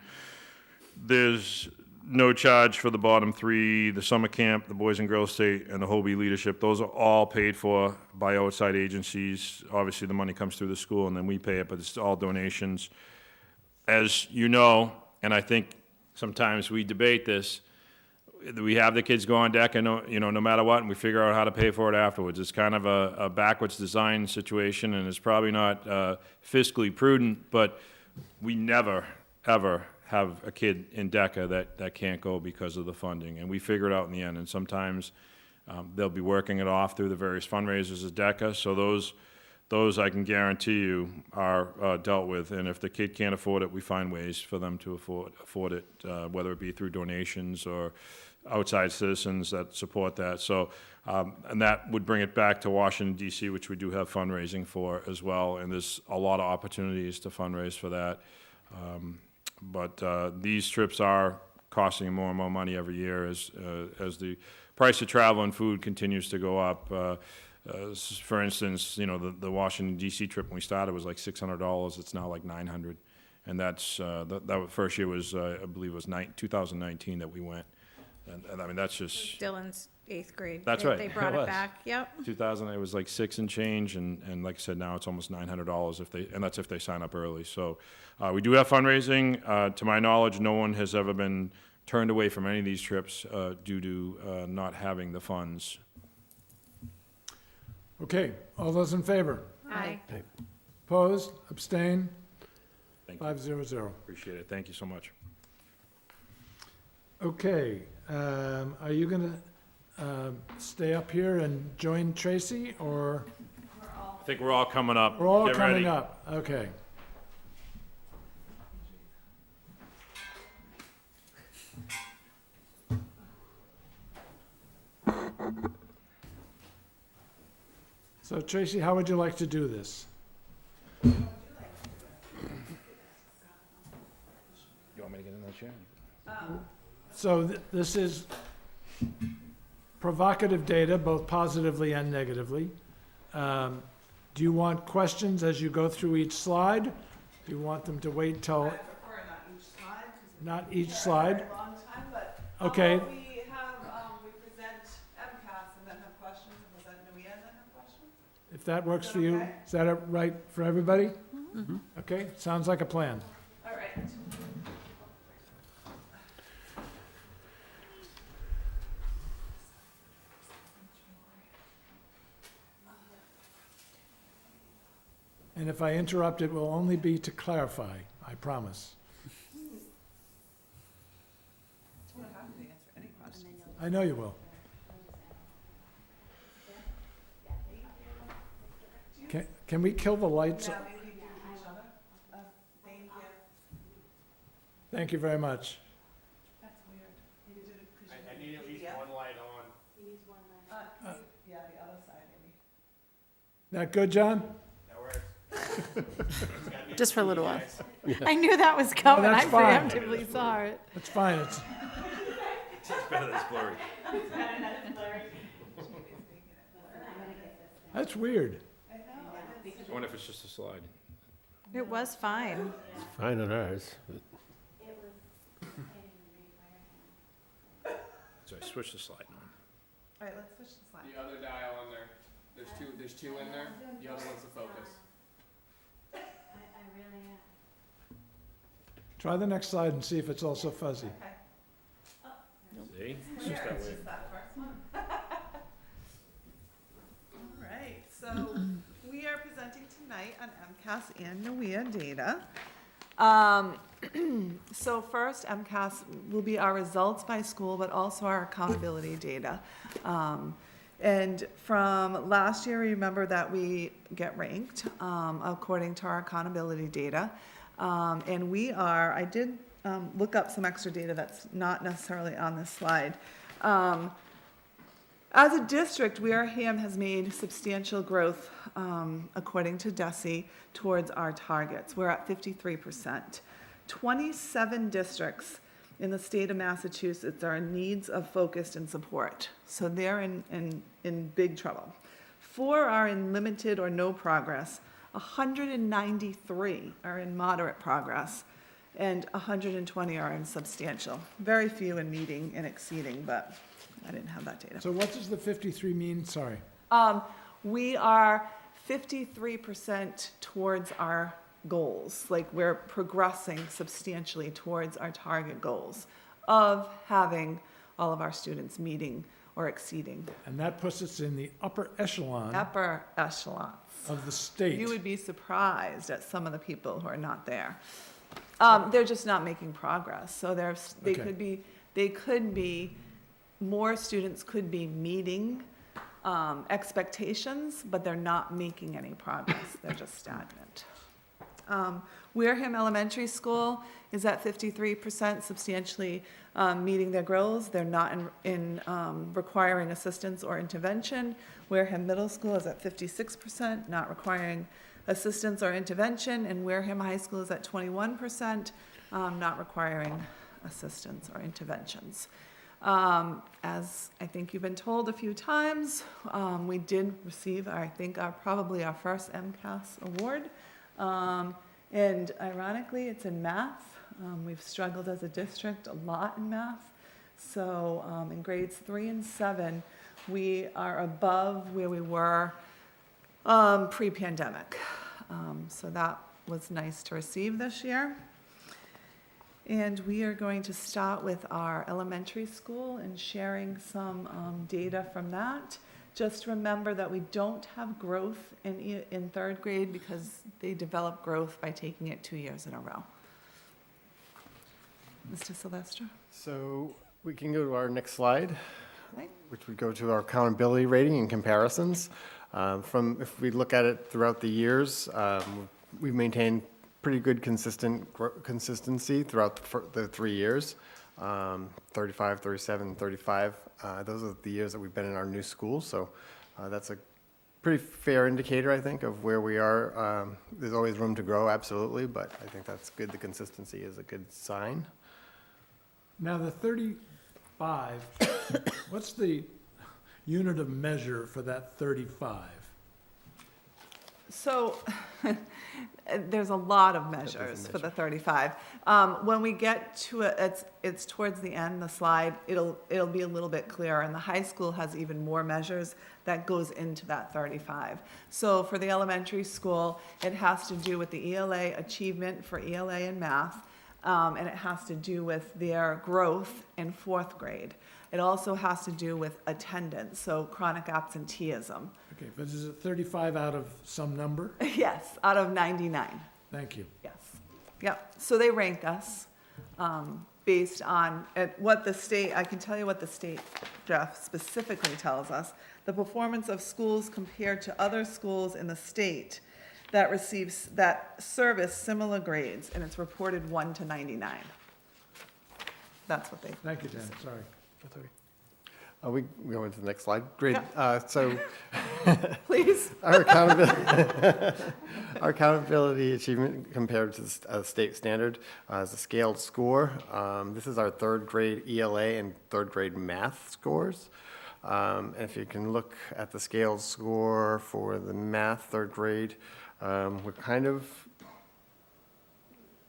I: There's no charge for the bottom three, the summer camp, the Boys and Girls State, and the Hobie Leadership. Those are all paid for by outside agencies. Obviously, the money comes through the school, and then we pay it, but it's all donations. As you know, and I think sometimes we debate this, we have the kids go on deck, and no matter what, and we figure out how to pay for it afterwards. It's kind of a backwards design situation, and it's probably not fiscally prudent, but we never, ever have a kid in DECA that can't go because of the funding, and we figure it out in the end. And sometimes they'll be working it off through the various fundraisers at DECA, so those I can guarantee you are dealt with. And if the kid can't afford it, we find ways for them to afford it, whether it be through donations or outside citizens that support that. So, and that would bring it back to Washington DC, which we do have fundraising for as well. And there's a lot of opportunities to fundraise for that. But these trips are costing more and more money every year as the price of travel and food continues to go up. For instance, the Washington DC trip when we started was like $600. It's now like $900, and that's that first year was I believe it was 2019 that we went, and I mean that's just
E: Dylan's 8th grade.
I: That's
E: They-
I: right.
E: They brought
I: It
E: it
I: was.
E: back, yep.
I: 2000. It was like $6 and change, and like I said, now it's almost $900 and that's if they sign up early. So we do have fundraising. To my knowledge, no one has ever been turned away from any of these trips due to not having the funds.
A: Okay, all those in favor?
E: Aye.
A: Opposed, abstain,
I: Thank you.
A: 500.
I: Appreciate it. Thank you so much.
A: Okay, are you gonna stay up here and join Tracy, or
I: I think we're all coming up.
A: we're all
I: Get
A: coming
I: ready.
A: up? Okay. So Tracy, how would you like to do this?
I: You want me to get in that chair?
A: So this is provocative data, both positively and negatively. Do you want questions as you go through each slide? Do you want them to wait till,
K: I prefer not each slide, 'cause we
A: not
K: can be
A: each
K: here a
A: slide?
K: very long time, but,
A: Okay.
K: we have, we present MCAS and then have questions, and present NUIA and then have questions.
A: If that works
K: Is
A: for
K: that
A: you,
K: okay?
A: is that right for everybody? Okay, sounds like a plan.
K: All right.
A: And if I interrupt, it will only be to clarify, I promise.
K: I'm happy to answer any questions.
A: I know you will. Can we kill the lights?
K: Yeah, we leave each other. Thank you.
A: Thank you very much.
K: That's weird. You did it 'cause you
I: I need at least
K: PDF?
I: one light on.
K: Yeah, the other side, maybe.
A: That good, John?
I: That works.
C: Just for a little while.
E: I knew that was coming. I
A: that's fine.
E: preemptively saw it.
A: That's fine, it's,
I: It's better than blurry.
A: that's weird.
K: I know, it is.
I: I wonder if it's just a slide.
E: It was fine.
J: Fine on ours.
I: So I switched the slide on.
K: All right, let's switch the slide.
L: The other dial on there, there's two in there, the other one's the focus.
D: I really am.
A: Try the next slide and see if it's also fuzzy.
I: See? It's
K: Here,
I: just that
K: it's
I: way.
K: just that first one. All right, so we are presenting tonight on MCAS and NUIA data. So first, MCAS will be our results by school, but also our accountability data. And from last year, remember that we get ranked according to our accountability data. And we are, I did look up some extra data that's not necessarily on this slide. As a district, Wareham has made substantial growth, according to DESE, towards our targets. We're at 53%. 27 districts in the state of Massachusetts are in needs of focus and support. So they're in big trouble. 4 are in limited or no progress. 193 are in moderate progress, and 120 are in substantial. Very few in meeting and exceeding, but I didn't have that data.
A: So what does the 53 mean? Sorry.
K: We are 53% towards our goals. Like, we're progressing substantially towards our target goals of having all of our students meeting or exceeding.
A: And that puts us in the upper echelon
K: Upper echelons.
A: of the state.
K: You would be surprised at some of the people who are not there. They're just not making progress. So
A: Okay.
K: they could be, more students could be meeting expectations, but they're not making any progress. They're just stagnant. Wareham Elementary School is at 53%, substantially meeting their goals. They're not in requiring assistance or intervention. Wareham Middle School is at 56%, not requiring assistance or intervention. And Wareham High School is at 21%, not requiring assistance or interventions. As I think you've been told a few times, we did receive, probably our first MCAS award. And ironically, it's in math. We've struggled as a district a lot in math. So in grades 3 and 7, we are above where we were pre-pandemic. So that was nice to receive this year. And we are going to start with our elementary school and sharing some data from that. Just remember that we don't have growth in 3rd grade because they develop growth by taking it 2 years in a row. Mr. Sylvester?
M: So we can go to our next slide,
K: Right.
M: which would go to our accountability rating and comparisons. If we look at it throughout the years, we've maintained pretty good consistency throughout the 3 years, 35, 37, 35. Those are the years that we've been in our new school, so that's a pretty fair indicator, I think, of where we are. There's always room to grow, absolutely, but I think that's good. The consistency is a good sign.
A: Now, the 35, what's the unit of measure for that 35?
K: So there's a lot of measures for the 35. When we get to it, it's towards the end, the slide, it'll be a little bit clearer. And the high school has even more measures that goes into that 35. So for the elementary school, it has to do with the ELA achievement for ELA and math, and it has to do with their growth in 4th grade. It also has to do with attendance, so chronic absenteeism.
A: Okay, but is it 35 out of some number?
K: Yes, out of 99.
A: Thank you.
K: Yes. Yep. So they rank us based on what the state, I can tell you what the state, Jeff, specifically tells us. The performance of schools compared to other schools in the state that service similar grades, and it's reported 1 to 99. That's what they.
A: Thank you, Dan, sorry.
M: That's okay. We go into the next slide. Great. So
K: Please.
M: our accountability achievement compared to the state standard is a scaled score. This is our 3rd grade ELA and 3rd grade math scores. And if you can look at the scaled score for the math 3rd grade, we're kind of,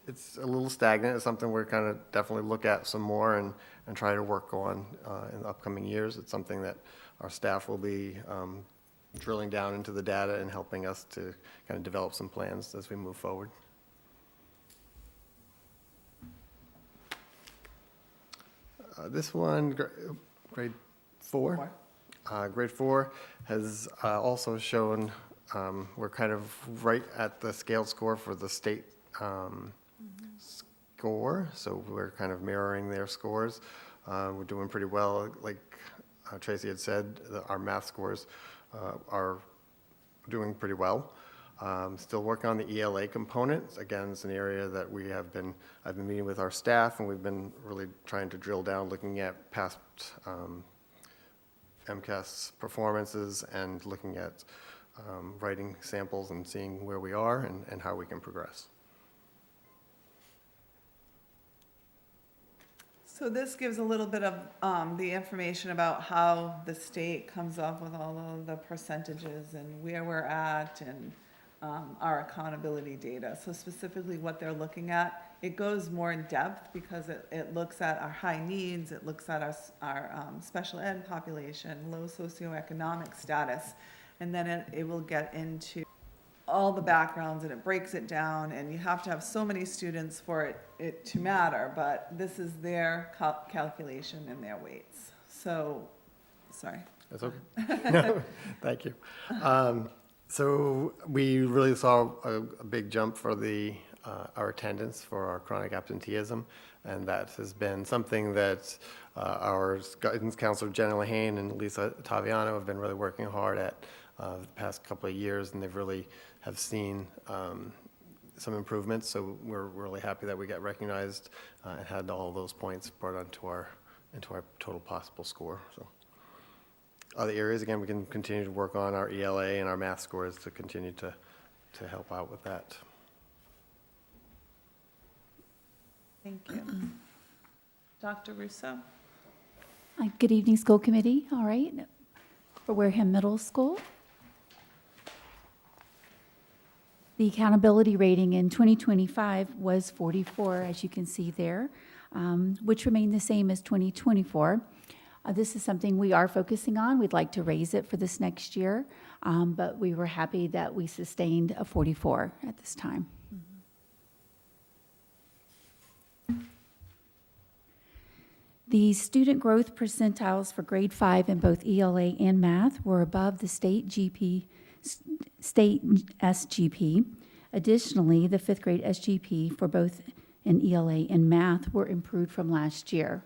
M: it's a little stagnant. It's something we're kind of definitely look at some more and try to work on in the upcoming years. It's something that our staff will be drilling down into the data and helping us to kind of develop some plans as we move forward. This one, grade 4. Grade 4 has also shown we're kind of right at the scaled score for the state score, so we're kind of mirroring their scores. We're doing pretty well. Like Tracy had said, our math scores are doing pretty well. Still working on the ELA components. Again, it's an area that I've been meeting with our staff, and we've been really trying to drill down, looking at past MCAS performances and looking at writing samples and seeing where we are and how we can progress.
K: So this gives a little bit of the information about how the state comes up with all of the percentages and where we're at and our accountability data. So specifically what they're looking at, it goes more in depth because it looks at our high needs, it looks at our special ed population, low socioeconomic status, and then it will get into all the backgrounds and it breaks it down, and you have to have so many students for it to matter, but this is their calculation and their weights. So, sorry.
M: That's okay. No, thank you. So we really saw a big jump for our attendance for our chronic absenteeism, and that has been something that our guidance counselor, Jenna Lehane and Lisa Taviano, have been really working hard at the past couple of years, and they've really have seen some improvements. So we're really happy that we got recognized and had all those points brought into our total possible score. So other areas, again, we can continue to work on our ELA and our math scores to continue to help out with that.
K: Thank you. Dr. Russo?
N: Good evening, school committee. All right. For Wareham Middle School, the accountability rating in 2025 was 44, as you can see there, which remained the same as 2024. This is something we are focusing on. We'd like to raise it for this next year, but we were happy that we sustained a 44 at this time. The student growth percentiles for grade 5 in both ELA and math were above the state SGP. Additionally, the 5th grade SGP for both in ELA and math were improved from last year.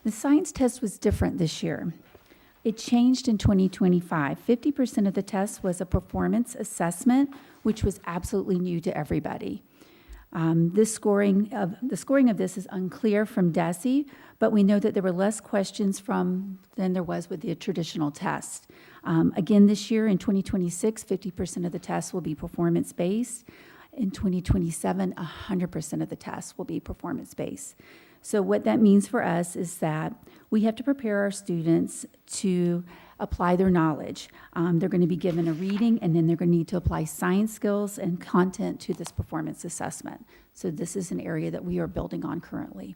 N: The science test was different this year. It changed in 2025. 50% of the test was a performance assessment, which was absolutely new to everybody. The scoring of this is unclear from DESE, but we know that there were less questions than there was with the traditional test. Again, this year in 2026, 50% of the tests will be performance-based. In 2027, 100% of the tests will be performance-based. So what that means for us is that we have to prepare our students to apply their knowledge. They're going to be given a reading, and then they're going to need to apply science skills and content to this performance assessment. So this is an area that we are building on currently.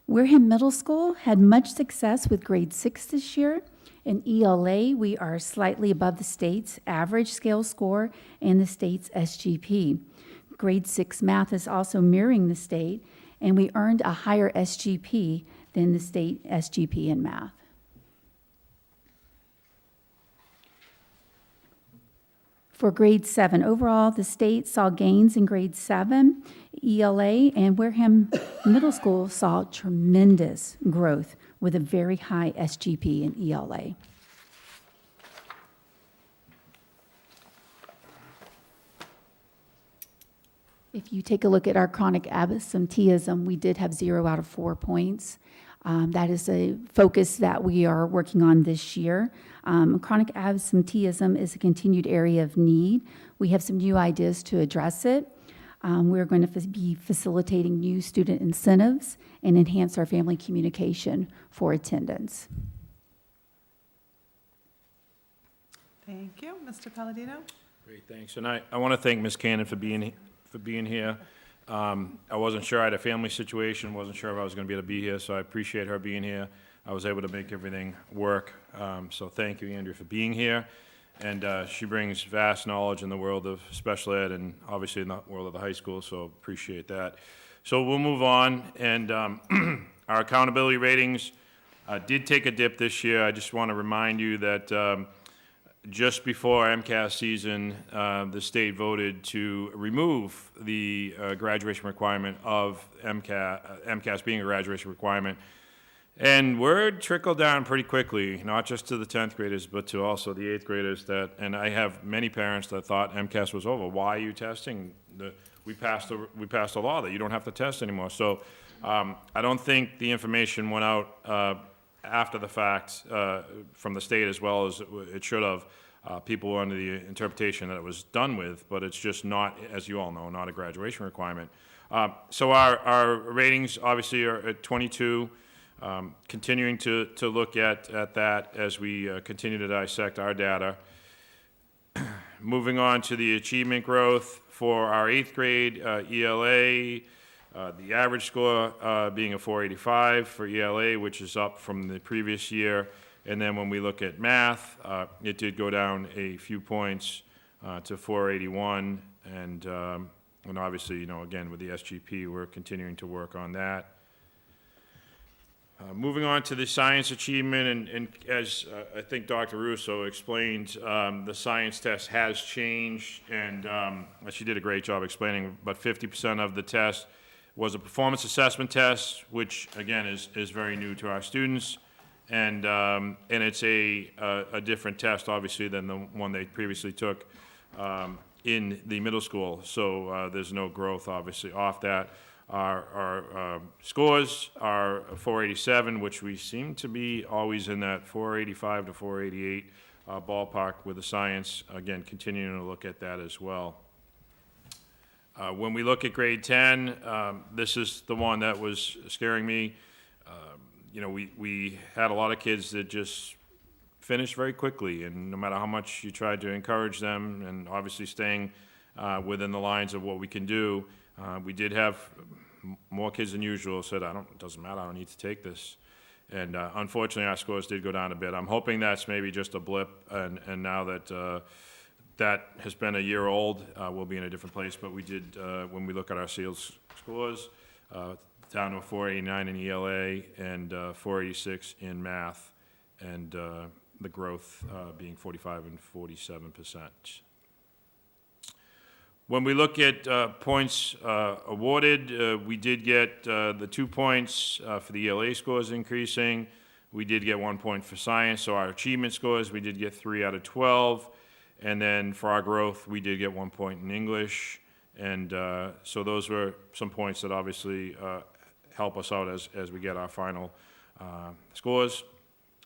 N: Wareham Middle School had much success with grade 6 this year. In ELA, we are slightly above the state's average scale score and the state's SGP. Grade 6 math is also mirroring the state, and we earned a higher SGP than the state SGP in math. For grade 7, overall, the state saw gains in grade 7, ELA, and Wareham Middle School saw tremendous growth with a very high SGP in ELA. If you take a look at our chronic absenteeism, we did have 0 out of 4 points. That is a focus that we are working on this year. Chronic absenteeism is a continued area of need. We have some new ideas to address it. We're going to be facilitating new student incentives and enhance our family communication for attendance.
K: Thank you. Mr. Palladino?
I: Great, thanks. And I want to thank Ms. Cannon for being here. I wasn't sure. I had a family situation, wasn't sure if I was going to be able to be here, so I appreciate her being here. I was able to make everything work. So thank you, Andrea, for being here. And she brings vast knowledge in the world of special ed and obviously in the world of the high school, so appreciate that. So we'll move on, and our accountability ratings did take a dip this year. I just want to remind you that just before MCAS season, the state voted to remove the graduation requirement of MCAS being a graduation requirement. And word trickled down pretty quickly, not just to the 10th graders, but to also the 8th graders and I have many parents that thought MCAS was over. Why are you testing? We passed a law that you don't have to test anymore. So I don't think the information went out after the fact from the state as well as it should have. People were under the interpretation that it was done with, but it's just not, as you all know, not a graduation requirement. So our ratings obviously are at 22, continuing to look at that as we continue to dissect our data. Moving on to the achievement growth for our 8th grade ELA, the average score being a 485 for ELA, which is up from the previous year. And then when we look at math, it did go down a few points to 481. And obviously, you know, again, with the SGP, we're continuing to work on that. Moving on to the science achievement, and as I think Dr. Russo explained, the science test has changed, and she did a great job explaining, but 50% of the test was a performance assessment test, which, again, is very new to our students, and it's a different test, obviously, than the one they previously took in the middle school, so there's no growth, obviously, off that. Our scores are 487, which we seem to be always in that 485 to 488 ballpark with the science. Again, continuing to look at that as well. When we look at grade 10, this is the one that was scaring me. You know, we had a lot of kids that just finished very quickly, and no matter how much you tried to encourage them, and obviously staying within the lines of what we can do, we did have more kids than usual said, it doesn't matter, I don't need to take this. And unfortunately, our scores did go down a bit. I'm hoping that's maybe just a blip, and now that that has been a year old, we'll be in a different place. But we did, when we look at our SEALS scores, down to a 489 in ELA and 486 in math, and the growth being 45 and 47%. When we look at points awarded, we did get the 2 points for the ELA scores increasing. We did get 1 point for science, so our achievement scores, we did get 3 out of 12. And then for our growth, we did get 1 point in English. And so those were some points that obviously help us out as we get our final scores.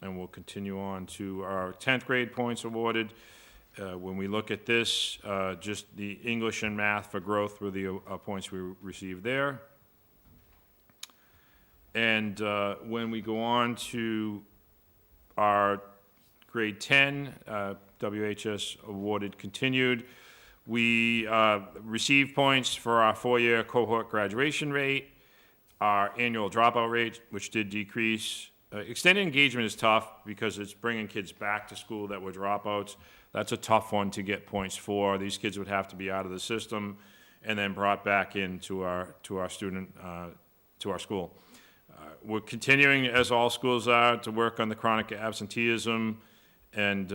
I: And we'll continue on to our 10th grade points awarded. When we look at this, just the English and math for growth were the points we received there. And when we go on to our grade 10, WHS awarded continued, we received points for our 4-year cohort graduation rate, our annual dropout rate, which did decrease. Extended engagement is tough because it's bringing kids back to school that were dropouts. That's a tough one to get points for. These kids would have to be out of the system and then brought back into our school. We're continuing, as all schools are, to work on the chronic absenteeism and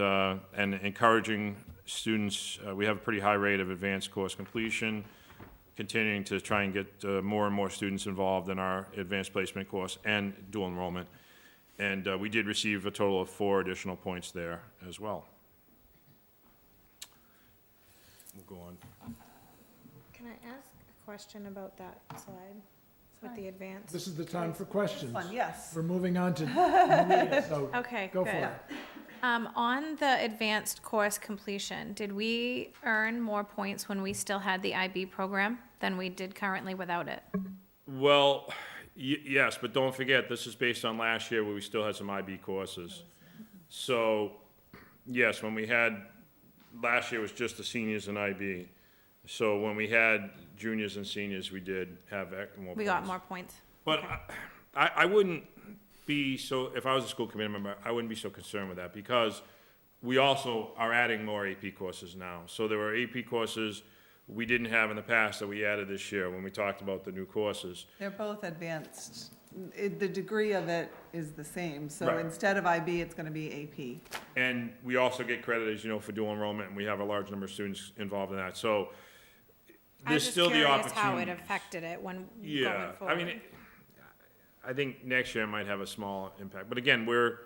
I: encouraging students. We have a pretty high rate of advanced course completion, continuing to try and get more and more students involved in our advanced placement course and dual enrollment. And we did receive a total of 4 additional points there as well. We'll go on.
E: Can I ask a question about that slide with the advanced?
A: This is the time for questions.
K: Fun, yes.
A: We're moving on to new reading, so
E: Okay,
A: go for
E: good.
A: it.
E: On the advanced course completion, did we earn more points when we still had the IB program than we did currently without it?
I: Well, yes, but don't forget, this is based on last year where we still had some IB courses. So, yes, when we had, last year was just the seniors and IB. So when we had juniors and seniors, we did have more points.
E: We got more points.
I: But
E: Okay.
I: I wouldn't be so, if I was a school committee member, I wouldn't be so concerned with that because we also are adding more AP courses now. So there were AP courses we didn't have in the past that we added this year when we talked about the new courses.
K: They're both advanced. The degree of it is the same, so
I: Right.
K: instead of IB, it's gonna be AP.
I: And we also get credit, as you know, for dual enrollment, and we have a large number of students involved in that. So
E: I
I: there's
E: was
I: still
E: just
I: the
E: curious how
I: opportunity.
E: it affected it when
I: Yeah,
E: going forward.
I: I mean, I think next year might have a small impact. But again, we're,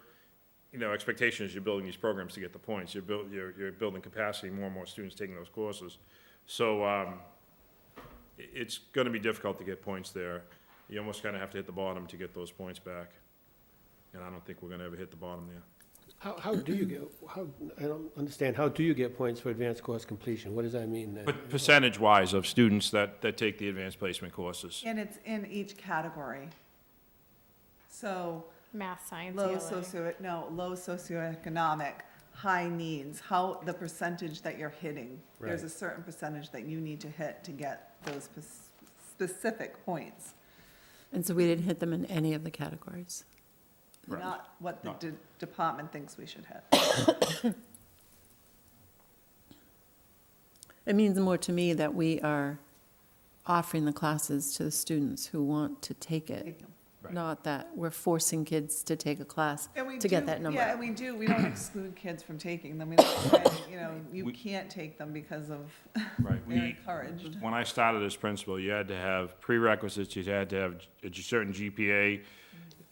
I: expectation is you're building these programs to get the points. You're building capacity, more and more students taking those courses. So it's going to be difficult to get points there. You almost kind of have to hit the bottom to get those points back. And I don't think we're going to ever hit the bottom there.
J: How do you get, I don't understand, how do you get points for advanced course completion? What does that mean then?
I: But percentage-wise of students that take the advanced placement courses.
K: And it's in each category. So
E: Math, science,
K: low
E: ELA.
K: low socioeconomic, high needs, how, the percentage that you're hitting. There's a
J: Right.
K: certain percentage that you need to hit to get those specific points,
C: And so we didn't hit them in any of the categories.
I: Right.
K: not what the department thinks we should hit.
C: It means more to me that we are offering the classes to the students who want to take it,
K: Take them.
I: Right.
C: not that we're forcing kids to take a class
K: And we
C: to get
K: do-
C: that number.
K: Yeah, and we don't exclude kids from taking them. We don't say, you
I: We-
K: can't take them because of,
I: Right.
K: they're encouraged.
I: When I started as principal, you had to have prerequisites, you had to have a certain GPA.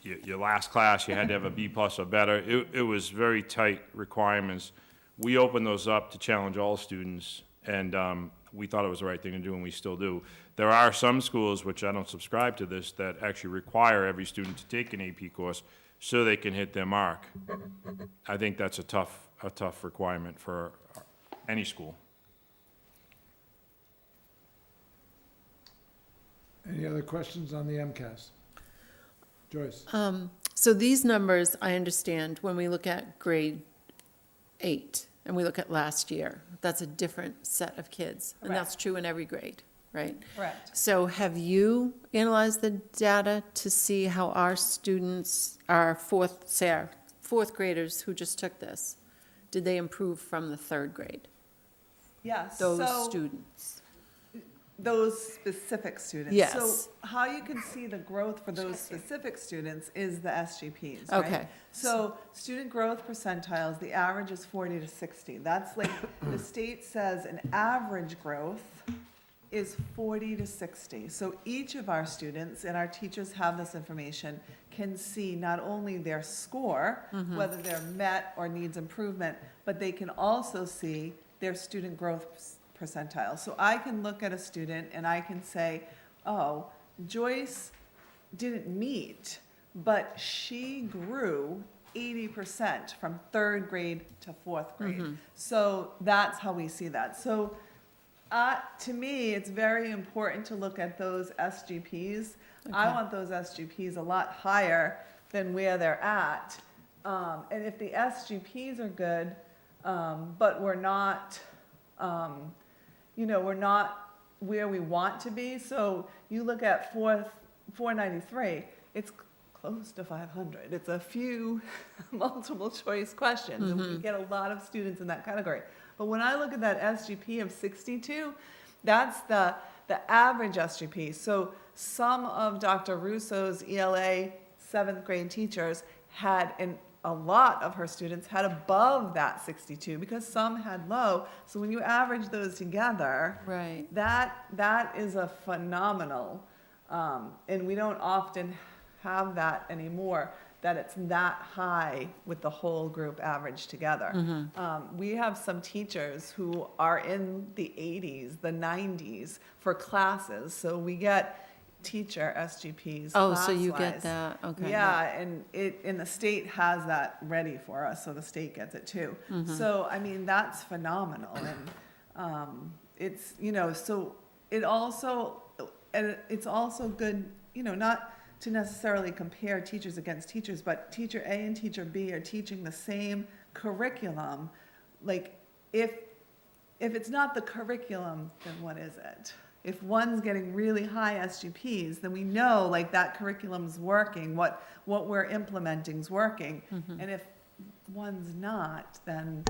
I: Your last class, you had to have a B+ or better. It was very tight requirements. We opened those up to challenge all students, and we thought it was the right thing to do, and we still do. There are some schools, which I don't subscribe to this, that actually require every student to take an AP course so they can hit their mark. I think that's a tough requirement for any school.
A: Any other questions on the MCAS? Joyce?
C: So these numbers, I understand, when we look at grade 8 and we look at last year, that's a different set of kids. And that's
K: Correct.
C: true in every grade, right?
K: Correct.
C: So have you analyzed the data to see how our students, our fourth graders who just took this, did they improve from the third grade?
K: Yes,
C: Those
K: so
C: students?
K: those specific students.
C: Yes.
K: So how you can see the growth for those specific students is the SGPs, right?
C: Okay.
K: So student growth percentiles, the average is 40 to 60. That's like, the state says an average growth is 40 to 60. So each of our students, and our teachers have this information, can see not only their score, whether they're met or needs improvement, but they can also see their student growth percentile. So I can look at a student and I can say, oh, Joyce didn't meet, but she grew 80% from third grade to fourth grade. So that's how we see that. So to me, it's very important to look at those SGPs. I want those SGPs a lot higher than where they're at. And if the SGPs are good, but we're not, we're not where we want to be. So you look at 493, it's close to 500. It's a few multiple choice questions, and we get a lot of students in that category. But when I look at that SGP of 62, that's the average SGP. So some of Dr. Russo's ELA 7th grade teachers had, and a lot of her students had above that 62 because some had low. So when you average those together,
C: Right.
K: that is a phenomenal, and we don't often have that anymore, that it's that high with the whole group average together. We have some teachers who are in the 80s, the 90s for classes, so we get teacher SGPs
C: Oh, so you
K: class-wise.
C: get that, okay.
K: Yeah, and the state has that ready for us, so the state gets it too. So, I mean, that's phenomenal, and it's, so it also, and it's also good, not to necessarily compare teachers against teachers, but teacher A and teacher B are teaching the same curriculum. Like, if it's not the curriculum, then what is it? If one's getting really high SGPs, then we know like that curriculum's working, what we're implementing's working. And if one's not, then,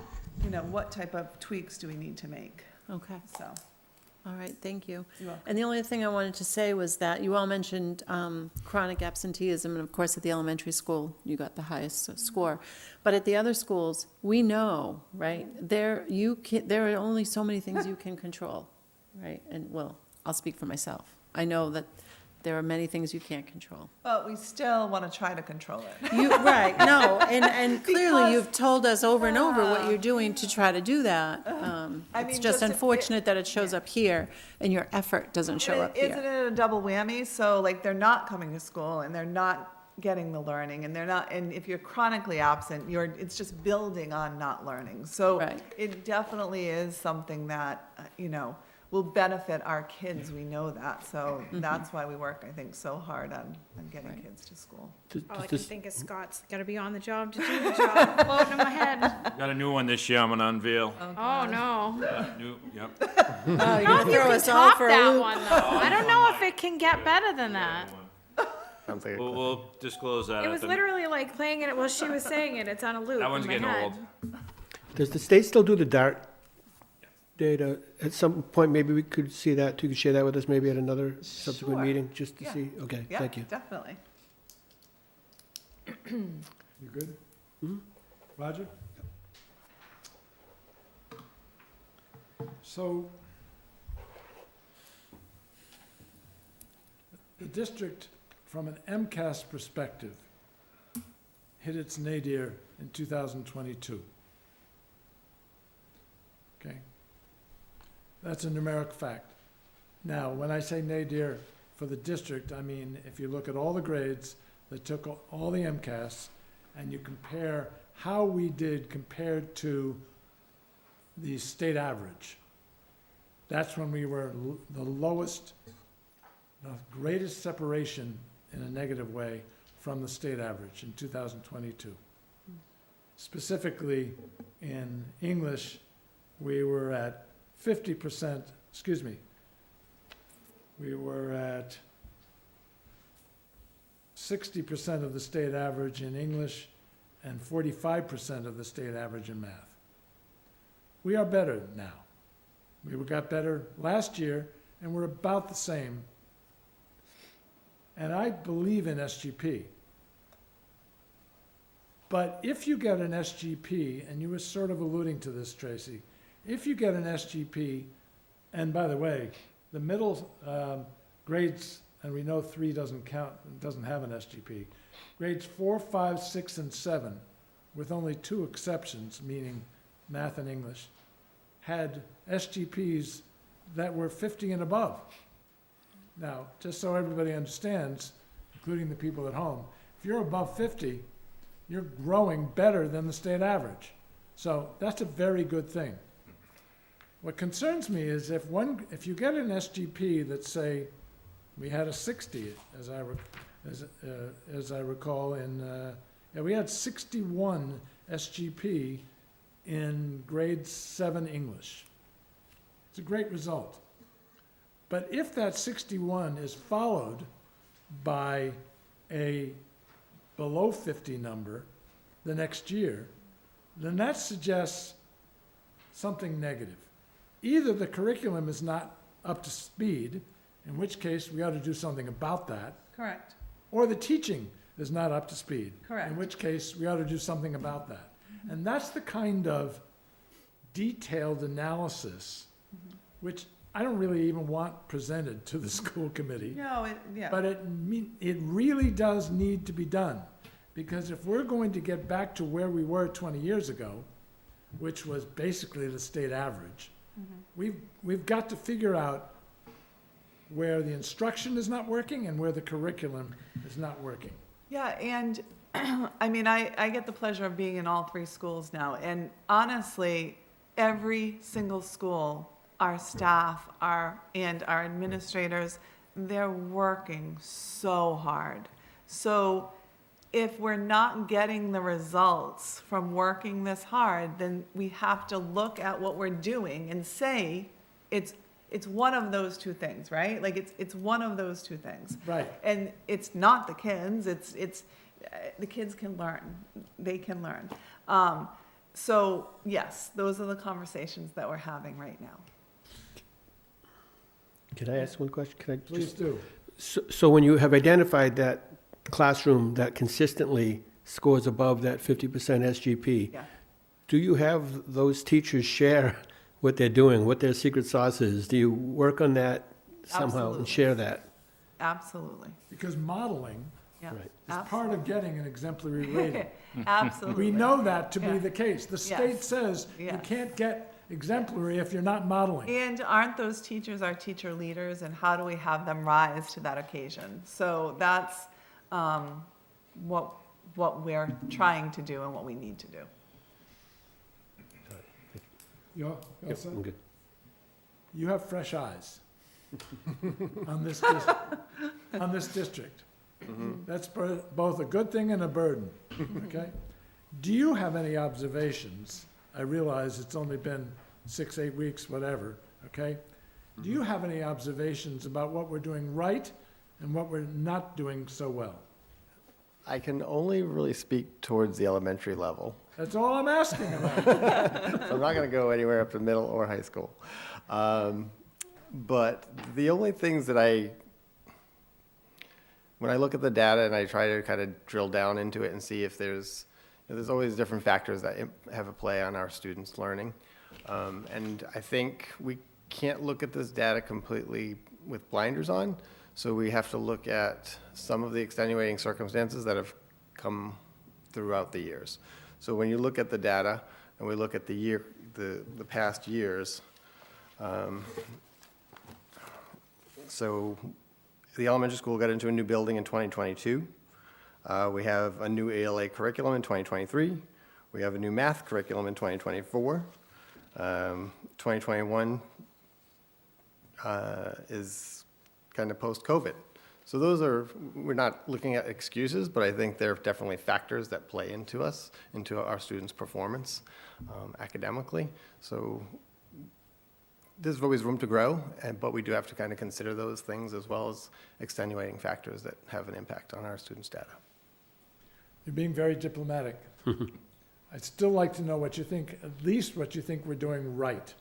K: what type of tweaks do we need to make?
C: Okay,
K: So,
C: all right, thank you.
K: you're welcome.
C: And the only thing I wanted to say was that you all mentioned chronic absenteeism, and of course, at the elementary school, you got the highest score. But at the other schools, we know, right, there are only so many things you can control, right? And, well, I'll speak for myself. I know that there are many things you can't control.
K: But we still want to try to control it.
C: Right, no, and clearly
K: Because-
C: you've told us over and over what you're doing to try to do that.
K: I
C: It's
K: mean,
C: just
K: just-
C: unfortunate that it shows up here and your effort doesn't show up
K: Isn't
C: here.
K: it a double whammy? So like they're not coming to school and they're not getting the learning, and they're not, and if you're chronically absent, it's just building on not learning. So
C: Right.
K: it definitely is something that, will benefit our kids, we know that. So that's why we work, I think, so hard on getting kids to school.
E: All I can think is Scott's gotta be on the job to do the job, floating in my head.
I: Got a new one this year I'm gonna unveil.
E: Oh, no.
I: Yep.
C: Oh, you're
E: I don't know
C: gonna
E: if you
C: throw
E: can
C: us all
E: top
C: for a
E: that
C: loop.
E: one, though. I don't know if it can get better than that.
M: Sounds like a
I: We'll disclose that.
E: It
I: at
E: was
I: the-
E: literally like playing it while she was saying it. It's on a loop
I: That one's
E: in my
I: getting
E: head.
I: old.
J: Does the state still do the DART data? At some point, maybe we could see that, you could share that with us maybe at another subsequent
K: Sure.
J: meeting, just to
K: Yeah.
J: see? Okay,
K: Yeah,
J: thank you.
K: definitely.
A: You good? Roger? So, the district, from an MCAS perspective, hit its nadir in 2022. Okay? That's a numeric fact. Now, when I say nadir for the district, I mean, if you look at all the grades that took all the MCAS, and you compare how we did compared to the state average, that's when we were the lowest, the greatest separation in a negative way from the state average in 2022. Specifically, in English, we were at 50%, we were at 60% of the state average in English and 45% of the state average in math. We are better now. We got better last year, and we're about the same. And I believe in SGP. But if you get an SGP, and you were sort of alluding to this, Tracy, if you get an SGP, and by the way, the middle grades, and we know 3 doesn't count, doesn't have an SGP, grades 4, 5, 6, and 7, with only 2 exceptions, meaning math and English, had SGPs that were 50 and above. Now, just so everybody understands, including the people at home, if you're above 50, you're growing better than the state average. So that's a very good thing. What concerns me is if you get an SGP that, say, we had a 60, as I recall, we had 61 SGP in grade 7 English. It's a great result. But if that 61 is followed by a below 50 number the next year, then that suggests something negative. Either the curriculum is not up to speed, in which case we ought to do something about that,
K: Correct.
A: or the teaching is not up to speed.
K: Correct.
A: In which case we ought to do something about that. And that's the kind of detailed analysis which I don't really even want presented to the school committee.
K: No, yeah.
A: But it really does need to be done, because if we're going to get back to where we were 20 years ago, which was basically the state average, we've got to figure out where the instruction is not working and where the curriculum is not working.
K: Yeah, and I mean, I get the pleasure of being in all 3 schools now, and honestly, every single school, our staff, and our administrators, they're working so hard. So if we're not getting the results from working this hard, then we have to look at what we're doing and say it's one of those 2 things, right? Like it's one of those 2 things.
A: Right.
K: And it's not the kids, it's the kids can learn. They can learn. So yes, those are the conversations that we're having right now.
J: Can I ask one question? Can I
A: Please
J: just?
A: do.
J: So when you have identified that classroom that consistently scores above that 50% SGP,
K: Yeah.
J: do you have those teachers share what they're doing, what their secret sauce is? Do you work on that somehow
K: Absolutely.
J: and share that?
K: Absolutely.
A: Because modeling
K: Yeah.
J: Right.
A: is part of getting an exemplary rating.
K: Absolutely.
A: We know that to be
K: Yeah.
A: the case. The
K: Yes.
A: state says you
K: Yes.
A: can't get exemplary if you're not modeling.
K: And aren't those teachers our teacher leaders, and how do we have them rise to that occasion? So that's, what we're trying to do and what we need to do.
A: You're all set?
J: I'm good.
A: You have fresh eyes on this, on this district. That's both a good thing and a burden, okay? Do you have any observations? I realize it's only been 6, 8 weeks, whatever, okay? Do you have any observations about what we're doing right and what we're not doing so well?
M: I can only really speak towards the elementary level.
A: That's all I'm asking about.
M: So I'm not going to go anywhere up to middle or high school. But the only things that when I look at the data and I try to kind of drill down into it and see if there's always different factors that have a play on our students' learning. And I think we can't look at this data completely with blinders on. So we have to look at some of the extenuating circumstances that have come throughout the years. So when you look at the data and we look at the past years, so the elementary school got into a new building in 2022. We have a new ALA curriculum in 2023. We have a new math curriculum in 2024. 2021 is kind of post-COVID. So we're not looking at excuses, but I think there are definitely factors that play into our students' performance academically. So there's always room to grow, but we do have to kind of consider those things as well as extenuating factors that have an impact on our students' data.
A: You're being very diplomatic. I'd still like to know what you think, at least what you think we're doing right.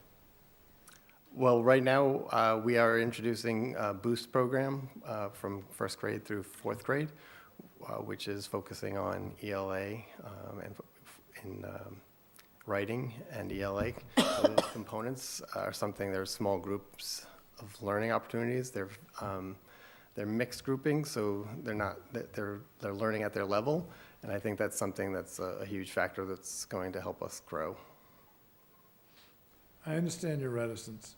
M: Well, right now, we are introducing a Boost program from first grade through fourth grade, which is focusing on ELA and in writing and ELA. So those components are something, they're small groups of learning opportunities. They're mixed groupings, so they're learning at their level, and I think that's something that's a huge factor that's going to help us grow.
A: I understand your reticence.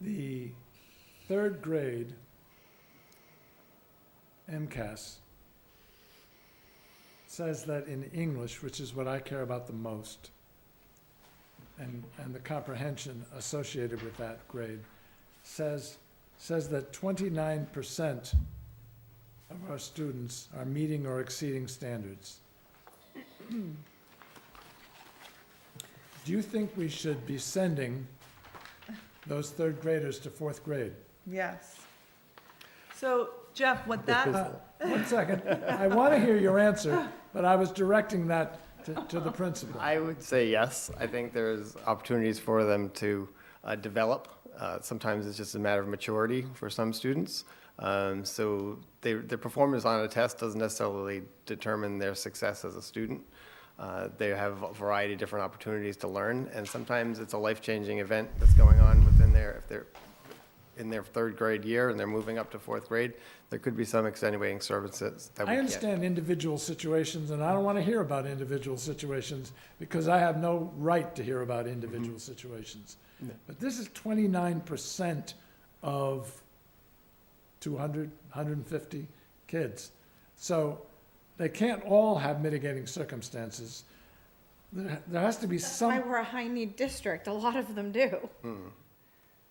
A: The third grade MCAS says that in English, which is what I care about the most, and the comprehension associated with that grade, says that 29% of our students are meeting or exceeding standards. Do you think we should be sending those third graders to fourth grade?
K: Yes. So Jeff, what that,
A: 1 second. I want to hear your answer, but I was directing that to the principal.
M: I would say yes. I think there's opportunities for them to develop. Sometimes it's just a matter of maturity for some students. So their performance on a test doesn't necessarily determine their success as a student. They have a variety of different opportunities to learn, and sometimes it's a life-changing event that's going on within if they're in their third grade year and they're moving up to fourth grade, there could be some extenuating services that we
A: I
M: can't.
A: understand individual situations, and I don't want to hear about individual situations because I have no right to hear about individual situations. But this is 29% of 200, 150 kids. So they can't all have mitigating circumstances. There has to be
E: That's why
A: some,
E: we're a high-need district. A lot of them do.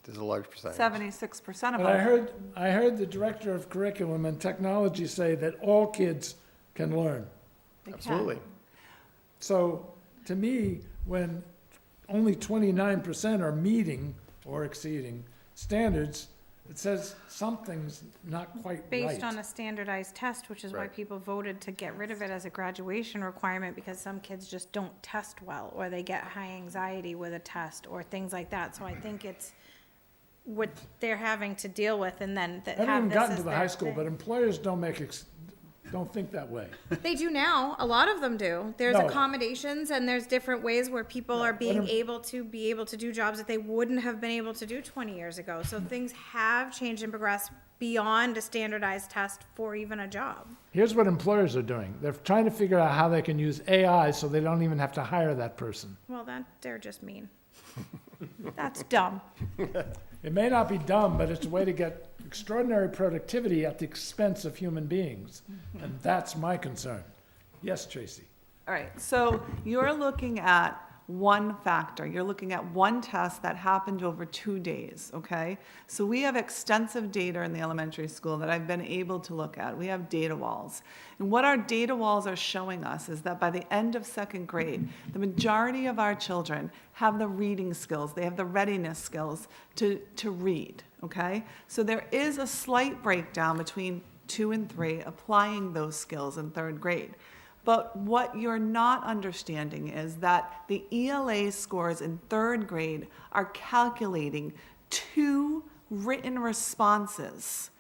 M: There's a large percentage.
K: 76% of
A: but I heard the director of curriculum and technology say that all kids can learn.
M: Absolutely.
A: So to me, when only 29% are meeting or exceeding standards, it says something's not quite right.
E: Based on a standardized test, which is why
M: Right.
E: people voted to get rid of it as a graduation requirement, because some kids just don't test well, or they get high anxiety with a test, or things like that. So I think it's what they're having to deal with, and then
A: I haven't
E: have
A: even
E: this
A: gotten
E: as
A: to the
E: their
A: high school,
E: thing.
A: but employers don't don't think that way.
E: They do now. A lot of them do. There's
A: No.
E: accommodations, and there's different ways where people are being
A: am-
E: able to do jobs that they wouldn't have been able to do 20 years ago. So things have changed and progressed beyond a standardized test for even a job.
A: Here's what employers are doing. They're trying to figure out how they can use AI so they don't even have to hire that person.
E: Well, they're just mean. That's dumb.
A: It may not be dumb, but it's a way to get extraordinary productivity at the expense of human beings. And that's my concern. Yes, Tracy?
K: All right, so you're looking at one factor. You're looking at one test that happened over 2 days, okay? So we have extensive data in the elementary school that I've been able to look at. We have data walls. And what our data walls are showing us is that by the end of second grade, the majority of our children have the reading skills. They have the readiness skills to read, okay? So there is a slight breakdown between 2 and 3 applying those skills in third grade. But what you're not understanding is that the ELA scores in third grade are calculating 2 written responses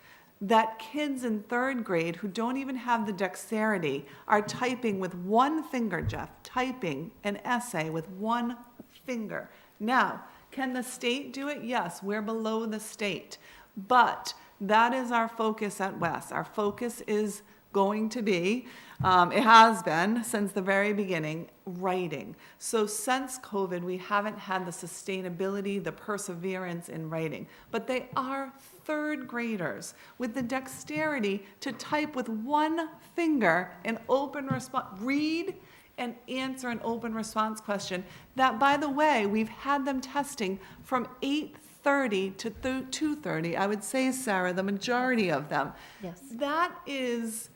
K: that kids in third grade who don't even have the dexterity are typing with one finger, Jeff, typing an essay with one finger. Now, can the state do it? Yes, we're below the state. But that is our focus at West. Our focus is going to be, it has been since the very beginning, writing. So since COVID, we haven't had the sustainability, the perseverance in writing. But they are third graders with the dexterity to type with one finger an open response, read and answer an open response question that, by the way, we've had them testing from 8:30 to 2:30. I would say, Sarah, the majority of them.
N: Yes.
K: That is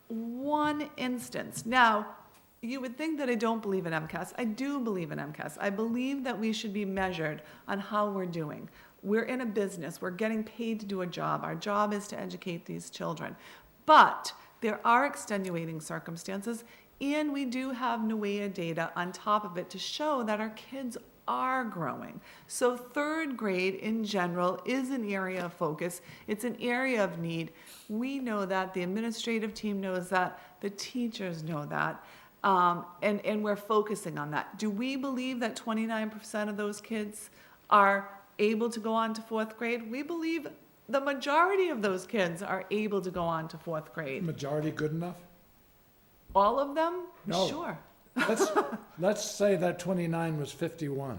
K: one instance. Now, you would think that I don't believe in MCAS. I do believe in MCAS. I believe that we should be measured on how we're doing. We're in a business. We're getting paid to do a job. Our job is to educate these children. But there are extenuating circumstances, and we do have NUEA data on top of it to show that our kids are growing. So third grade in general is an area of focus. It's an area of need. We know that, the administrative team knows that, the teachers know that, and we're focusing on that. Do we believe that 29% of those kids are able to go on to fourth grade? We believe the majority of those kids are able to go on to fourth grade.
A: Majority good enough?
K: All of them?
A: No.
K: Sure.
A: Let's say that 29 was 51.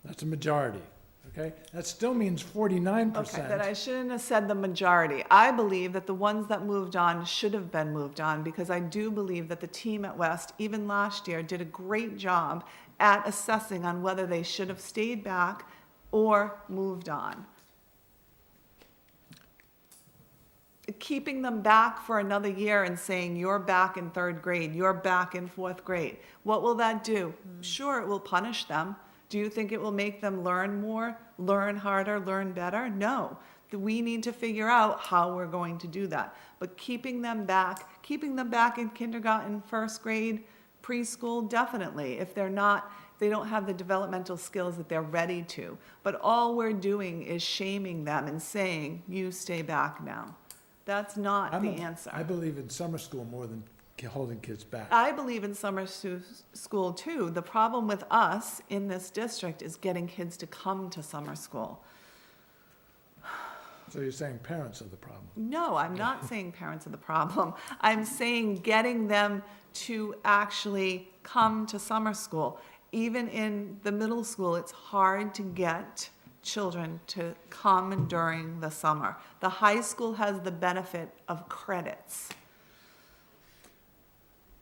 A: That's a majority, okay? That still means 49%.
K: Okay, then I shouldn't have said the majority. I believe that the ones that moved on should have been moved on, because I do believe that the team at West, even last year, did a great job at assessing on whether they should have stayed back or moved on. Keeping them back for another year and saying, you're back in third grade, you're back in fourth grade, what will that do? Sure, it will punish them. Do you think it will make them learn more, learn harder, learn better? No. We need to figure out how we're going to do that. But keeping them back in kindergarten, first grade, preschool, definitely. If they're not, they don't have the developmental skills that they're ready to. But all we're doing is shaming them and saying, you stay back now. That's not the answer.
A: I believe in summer school more than holding kids back.
K: I believe in summer school too. The problem with us in this district is getting kids to come to summer school.
A: So you're saying parents are the problem?
K: No, I'm not saying parents are the problem. I'm saying getting them to actually come to summer school. Even in the middle school, it's hard to get children to come during the summer. The high school has the benefit of credits.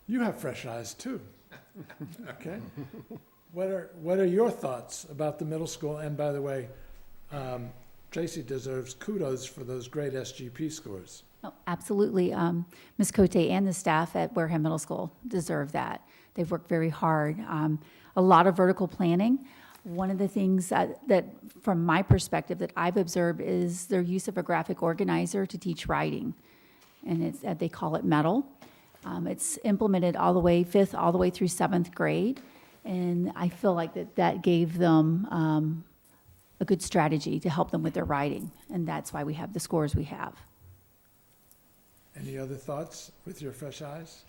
A: You have fresh eyes too. Okay. What are your thoughts about the middle school? And by the way, Tracy deserves kudos for those great SGP scores.
N: Oh, absolutely. Ms. Cote and the staff at Wareham Middle School deserve that. They've worked very hard. A lot of vertical planning. One of the things that from my perspective, that I've observed is their use of a graphic organizer to teach writing. And it's, they call it Metal. It's implemented all the way, 5th, all the way through 7th grade. And I feel like that gave them a good strategy to help them with their writing. And that's why we have the scores we have.
A: Any other thoughts with your fresh eyes?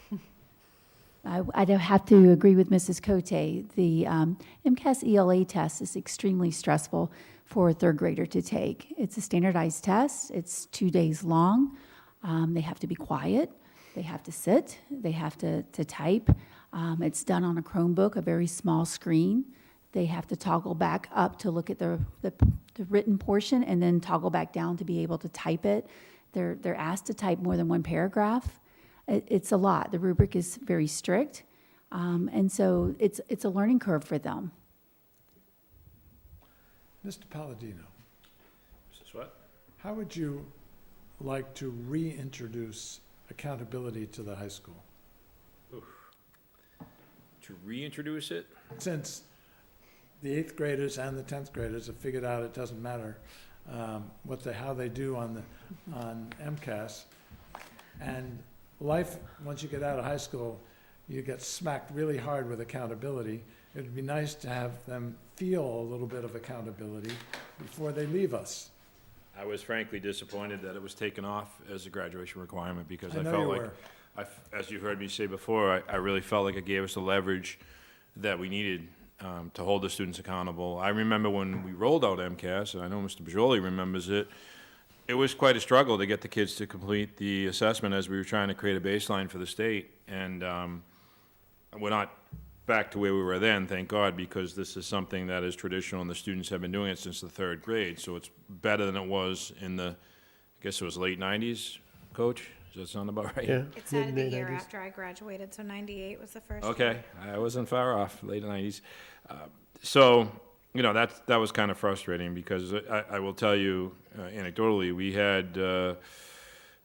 N: I'd have to agree with Mrs. Cote. The MCAS ELA test is extremely stressful for a third grader to take. It's a standardized test. It's 2 days long. They have to be quiet. They have to sit. They have to type. It's done on a Chromebook, a very small screen. they have to toggle back up to look at the written portion and then toggle back down to be able to type it. They're asked to type more than one paragraph. It's a lot. The rubric is very strict. And so it's a learning curve for them.
A: Mr. Palladino,
I: Mrs. what?
A: how would you like to reintroduce accountability to the high school?
I: To reintroduce it?
A: Since the 8th graders and the 10th graders have figured out it doesn't matter how they do on MCAS, and life, once you get out of high school, you get smacked really hard with accountability. It would be nice to have them feel a little bit of accountability before they leave us.
I: I was frankly disappointed that it was taken off as a graduation requirement because
A: I
I: I
A: know
I: felt
A: you
I: like,
A: were.
I: as you heard me say before, I really felt like it gave us the leverage that we needed to hold the students accountable. I remember when we rolled out MCAS, and I know Mr. Bajoli remembers it, it was quite a struggle to get the kids to complete the assessment as we were trying to create a baseline for the state. And we're not back to where we were then, thank God, because this is something that is traditional and the students have been doing it since the 3rd grade. So it's better than it was in the, I guess it was late 90s, Coach? Does that sound about right?
J: Yeah.
E: It started the year
J: Mid-90s.
E: after I graduated, so 98 was the first year.
I: Okay, I wasn't far off, late 90s. So, you know, that was kind of frustrating because I will tell you anecdotally, we had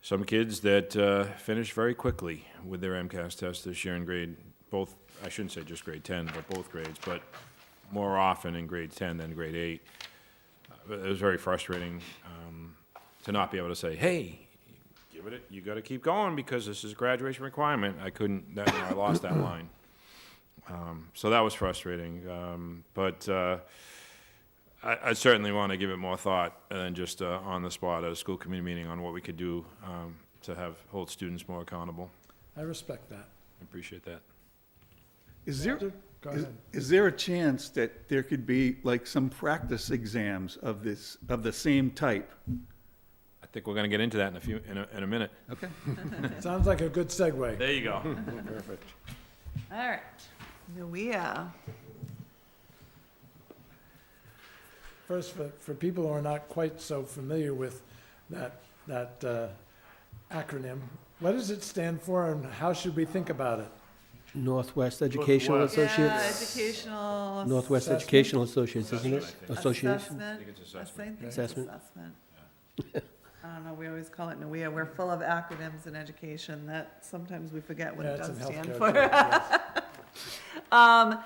I: some kids that finished very quickly with their MCAS test this year in both, I shouldn't say just grade 10, but both grades, but more often in grade 10 than grade 8. It was very frustrating to not be able to say, hey, give it, you got to keep going because this is a graduation requirement. I lost that line. So that was frustrating. But I certainly want to give it more thought than just on the spot at a school committee meeting on what we could do to hold students more accountable.
A: I respect that.
I: I appreciate that.
H: Is there,
A: Go ahead.
H: is there a chance that there could be like some practice exams of the same type?
I: I think we're going to get into that in a minute.
H: Okay.
A: Sounds like a good segue.
I: There you go.
A: Perfect.
K: All right, Nuea.
A: First, for people who are not quite so familiar with that acronym, what does it stand for and how should we think about it?
J: Northwest Educational
I: Northwest.
K: Yeah,
J: Associates?
K: educational.
J: Northwest
A: Assessment?
J: Educational Associates, isn't it? Association?
K: Assessment.
I: I think it's assessment.
K: I think it's
J: Assessment.
K: assessment. I don't know, we always call it NUEA. We're full of acronyms in education that sometimes we forget what
A: Yeah,
K: it
A: it's in
K: does stand
A: healthcare
K: for.
A: too, yes.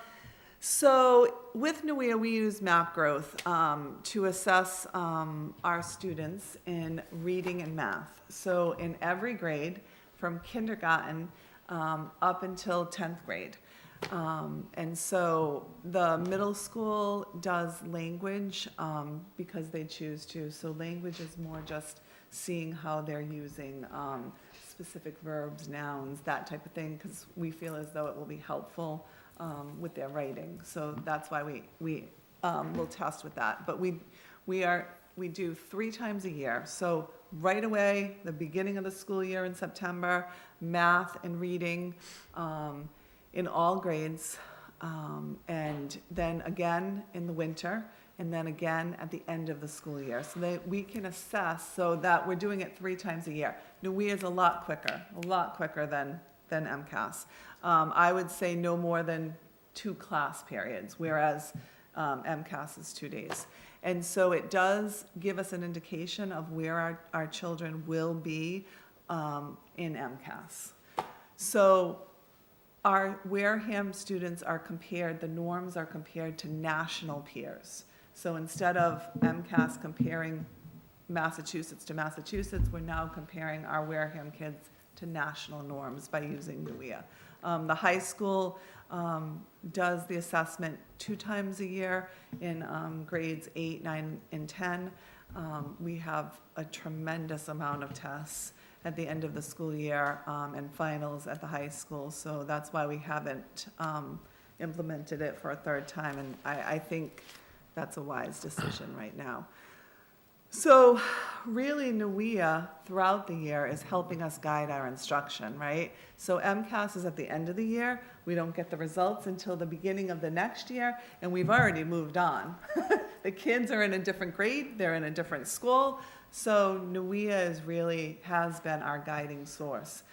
K: So with NUEA, we use map growth to assess our students in reading and math. So in every grade, from kindergarten up until 10th grade. And so the middle school does language because they choose to. So language is more just seeing how they're using specific verbs, nouns, that type of thing, because we feel as though it will be helpful with their writing. So that's why we will test with that. But we do 3 times a year. So right away, the beginning of the school year in September, math and reading in all grades, and then again in the winter, and then again at the end of the school year. So that we can assess so that we're doing it 3 times a year. NUEA is a lot quicker than MCAS. I would say no more than 2 class periods, whereas MCAS is 2 days. And so it does give us an indication of where our children will be in MCAS. So our Wareham students are compared, the norms are compared to national peers. So instead of MCAS comparing Massachusetts to Massachusetts, we're now comparing our Wareham kids to national norms by using NUEA. The high school does the assessment 2 times a year in grades 8, 9, and 10. We have a tremendous amount of tests at the end of the school year and finals at the high school. So that's why we haven't implemented it for a 3rd time. And I think that's a wise decision right now. So really, NUIA throughout the year is helping us guide our instruction, right? So MCAS is at the end of the year. We don't get the results until the beginning of the next year, and we've already moved on. The kids are in a different grade, they're in a different school. So NUIA has been our guiding source.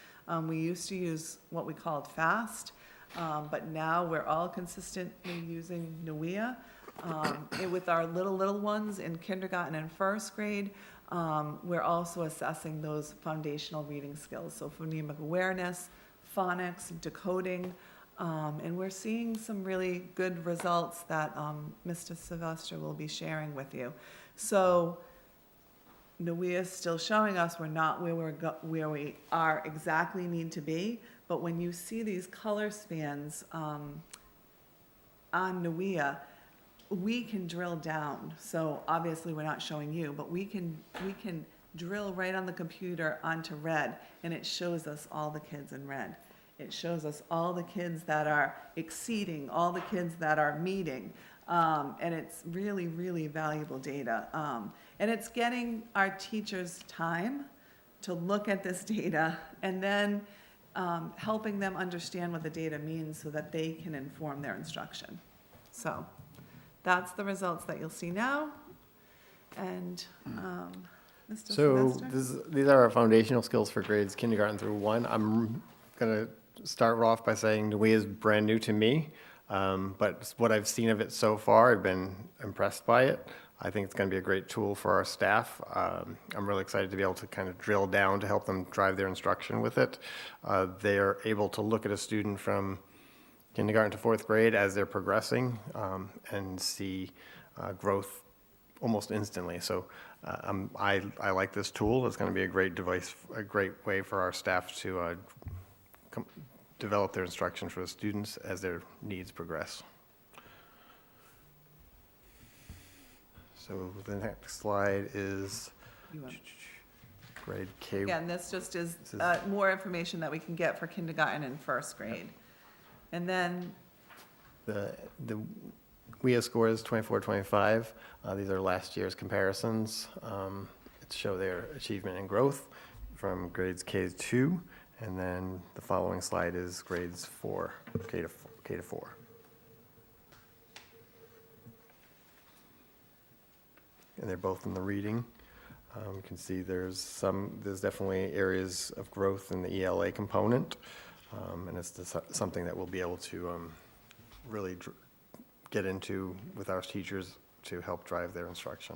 K: We used to use what we called FAST, but now we're all consistently using NUIA. And with our little ones in kindergarten and first grade, we're also assessing those foundational reading skills, so phonemic awareness, phonics, decoding, and we're seeing some really good results that Mr. Sylvester will be sharing with you. So NUIA is still showing us we're not where we are exactly need to be, but when you see these color spans on NUIA, we can drill down. So obviously we're not showing you, but we can drill right on the computer onto red, and it shows us all the kids in red. It shows us all the kids that are exceeding, all the kids that are meeting, and it's really, really valuable data. And it's getting our teachers time to look at this data, and then helping them understand what the data means so that they can inform their instruction. So that's the results that you'll see now. And Mr.
M: So
K: Sylvester?
M: these are our foundational skills for grades kindergarten through 1. I'm going to start off by saying NUIA is brand new to me, but what I've seen of it so far, I've been impressed by it. I think it's going to be a great tool for our staff. I'm really excited to be able to kind of drill down to help them drive their instruction with it. They are able to look at a student from kindergarten to 4th grade as they're progressing and see growth almost instantly. So I like this tool. It's going to be a great device, a great way for our staff to develop their instruction for the students as their needs progress. So the next slide is grade K.
K: Again, this just is more information that we can get for kindergarten and first grade. And then
M: The WIA scores 24-25. These are last year's comparisons to show their achievement and growth from grades K to 2, and then the following slide is grades 4, K to 4. And they're both in the reading. You can see there's definitely areas of growth in the ELA component, and it's something that we'll be able to really get into with our teachers to help drive their instruction.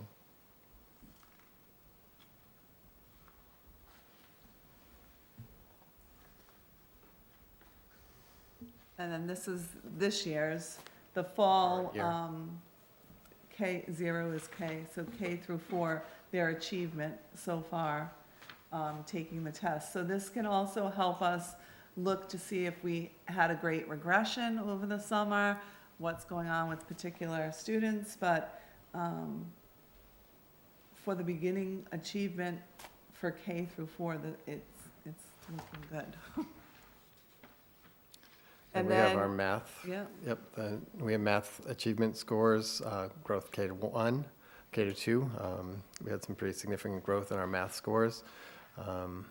K: And then this is this year's, the fall, K0 is K, so K through 4, their achievement so far, taking the test. So this can also help us look to see if we had a great regression over the summer, what's going on with particular students, but for the beginning achievement for K through 4, it's looking good.
M: And we have our math.
K: Yeah.
M: Yep, we have math achievement scores, growth K to 1, K to 2. We had some pretty significant growth in our math scores.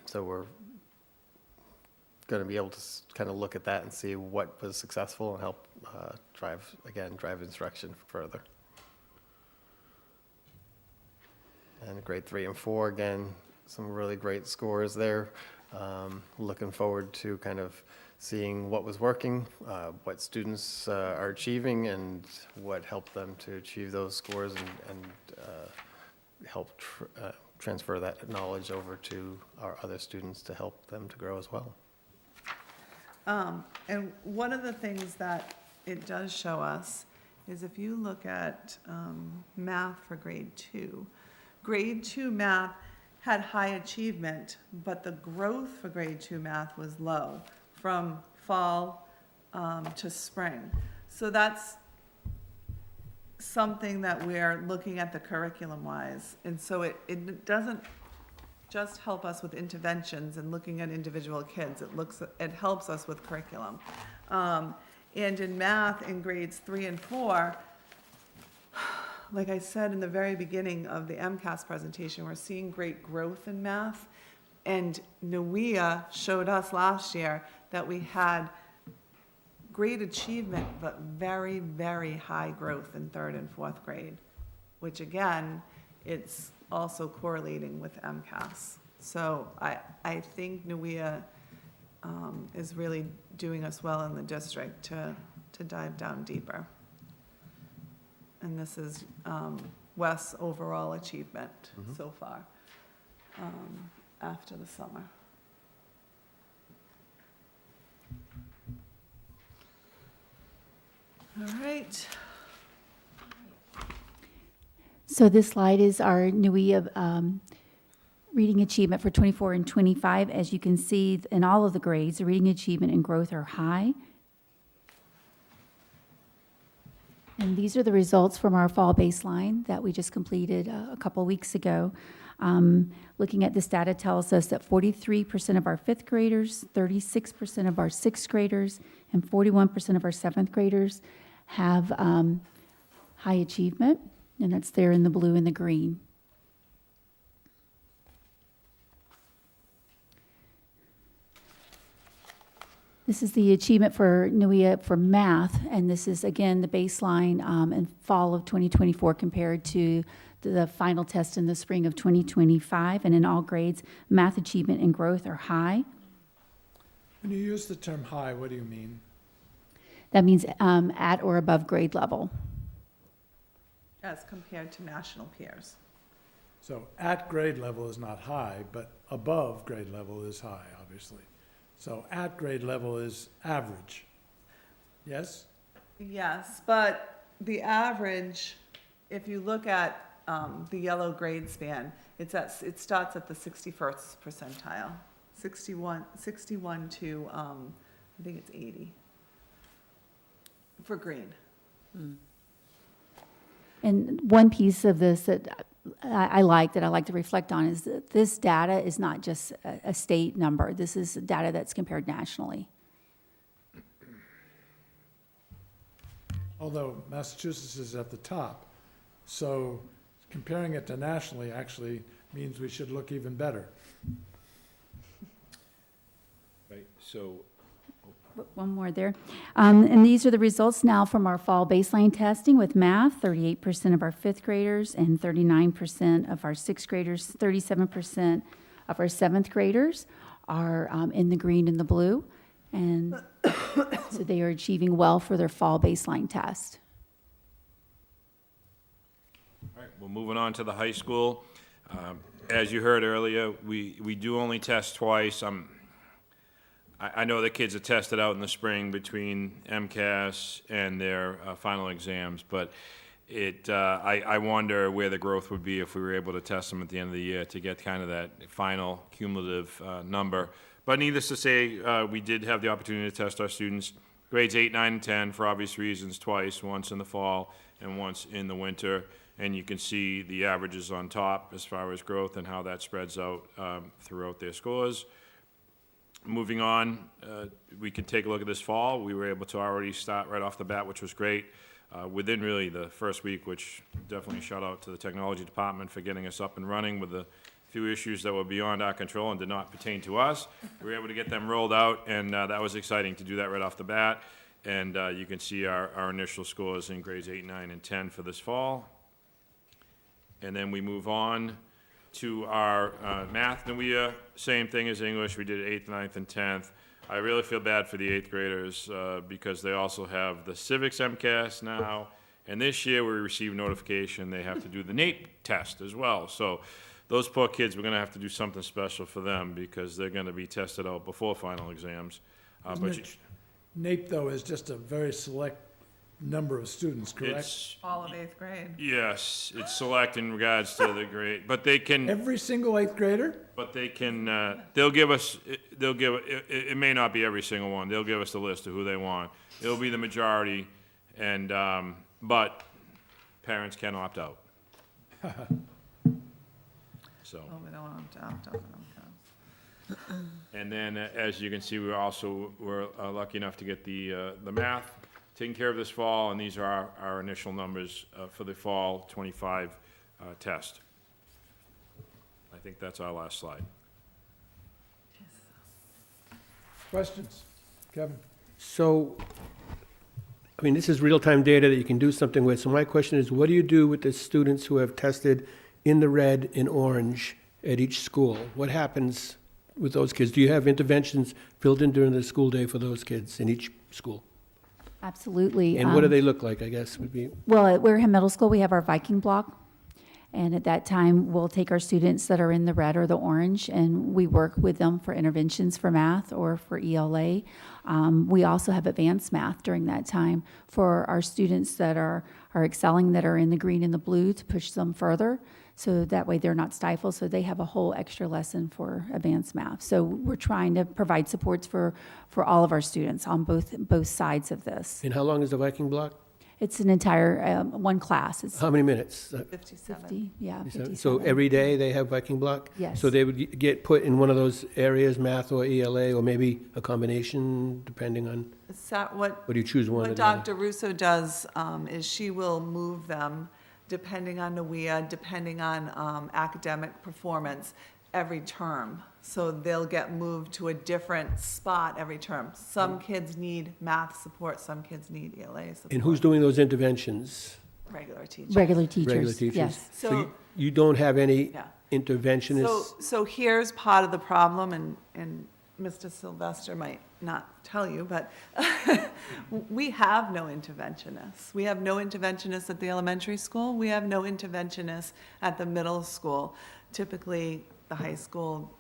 M: So we're going to be able to kind of look at that and see what was successful and help drive instruction further. And grade 3 and 4, again, some really great scores there. Looking forward to kind of seeing what was working, what students are achieving, and what helped them to achieve those scores, and help transfer that knowledge over to our other students to help them to grow as well.
K: And one of the things that it does show us is if you look at math for grade 2 math had high achievement, but the growth for grade 2 math was low from fall to spring. So that's something that we're looking at the curriculum-wise. And so it doesn't just help us with interventions and looking at individual kids. It helps us with curriculum. And in math in grades 3 and 4, like I said in the very beginning of the MCAS presentation, we're seeing great growth in math. And NUIA showed us last year that we had great achievement, but very, very high growth in 3rd and 4th grade, which again, it's also correlating with MCAS. So I think NUIA is really doing us well in the district to dive down deeper. And this is West's overall achievement so far after the summer. All right.
N: So this slide is our NUIA reading achievement for 24 and 25. As you can see, in all of the grades, the reading achievement and growth are high. And these are the results from our fall baseline that we just completed a couple weeks ago. Looking at this data tells us that 43% of our 5th graders, 36% of our 6th graders, and 41% of our 7th graders have high achievement, and that's there in the blue and the green. This is the achievement for NUIA for math, and this is, again, the baseline in fall of 2024 compared to the final test in the spring of 2025. And in all grades, math achievement and growth are high.
A: When you use the term high, what do you mean?
N: That means at or above grade level.
K: As compared to national peers.
A: So at grade level is not high, but above grade level is high, obviously. So at grade level is average. Yes?
K: Yes, but the average, if you look at the yellow grade span, it starts at the 61st percentile, 61 to, I think it's 80 for green.
N: And one piece of this that I like to reflect on is that this data is not just a state number. This is data that's compared nationally.
A: Although Massachusetts is at the top, so comparing it to nationally actually means we should look even better.
I: Right, so
N: One more there. And these are the results now from our fall baseline testing with math. 38% of our 5th graders and 39% of our 6th graders, 37% of our 7th graders are in the green and the blue. And so they are achieving well for their fall baseline test.
I: All right, well, moving on to the high school. As you heard earlier, we do only test twice. I know the kids are tested out in the spring between MCAS and their final exams, but I wonder where the growth would be if we were able to test them at the end of the year to get kind of that final cumulative number. But needless to say, we did have the opportunity to test our students, grades 8, 9, and 10, for obvious reasons, twice, once in the fall and once in the winter. And you can see the averages on top as far as growth and how that spreads out throughout their scores. Moving on, we can take a look at this fall. We were able to already start right off the bat, which was great. Within really the first week, which definitely shout out to the technology department for getting us up and running with the few issues that were beyond our control and did not pertain to us. We were able to get them rolled out, and that was exciting to do that right off the bat. And you can see our initial scores in grades 8, 9, and 10 for this fall. And then we move on to our math NUIA, same thing as English. We did 8th, 9th, and 10th. I really feel bad for the 8th graders because they also have the civics MCAS now. And this year we received notification they have to do the NAEP test as well. So those poor kids, we're going to have to do something special for them because they're going to be tested out before final exams.
A: NAEP, though, is just a very select number of students, correct?
K: All of 8th grade.
I: Yes, it's select in regards to the grade, but they can.
A: Every single 8th grader?
I: But they can, they'll give us, it may not be every single one. They'll give us the list of who they want. It'll be the majority, and, but parents can opt out. So.
K: Oh, we don't want them to opt out.
I: And then, as you can see, we're lucky enough to get the math taken care of this fall, and these are our initial numbers for the fall 25 test. I think that's our last slide.
A: Questions? Kevin?
J: So, I mean, this is real-time data that you can do something with. So my question is, what do you do with the students who have tested in the red and orange at each school? What happens with those kids? Do you have interventions built in during the school day for those kids in each school?
N: Absolutely.
J: And what do they look like, I guess, would be?
N: Well, at Wareham Middle School, we have our Viking block. And at that time, we'll take our students that are in the red or the orange, and we work with them for interventions for math or for ELA. We also have advanced math during that time for our students that are excelling, that are in the green and the blue, to push them further. So that way they're not stifled, so they have a whole extra lesson for advanced math. So we're trying to provide supports for all of our students on both sides of this.
J: And how long is the Viking block?
N: It's an entire, one class. It's
J: How many minutes?
K: 57.
N: 50, yeah, 57.
J: So every day they have Viking block?
N: Yes.
J: So they would get put in one of those areas, math or ELA, or maybe a combination, depending on,
K: What
J: or do you choose one or
K: What
J: the other?
K: Dr. Russo does is she will move them depending on the WIA, depending on academic performance every term. So they'll get moved to a different spot every term. Some kids need math support, some kids need ELA support.
J: And who's doing those interventions?
K: Regular teachers.
N: Regular teachers.
J: Regular teachers?
N: Yes.
K: So-
J: you don't have any
K: Yeah.
J: interventionists?
K: So here's part of the problem, and Mr. Sylvester might not tell you, but we have no interventionists. We have no interventionists at the elementary school. We have no interventionists at the middle school. Typically, the high school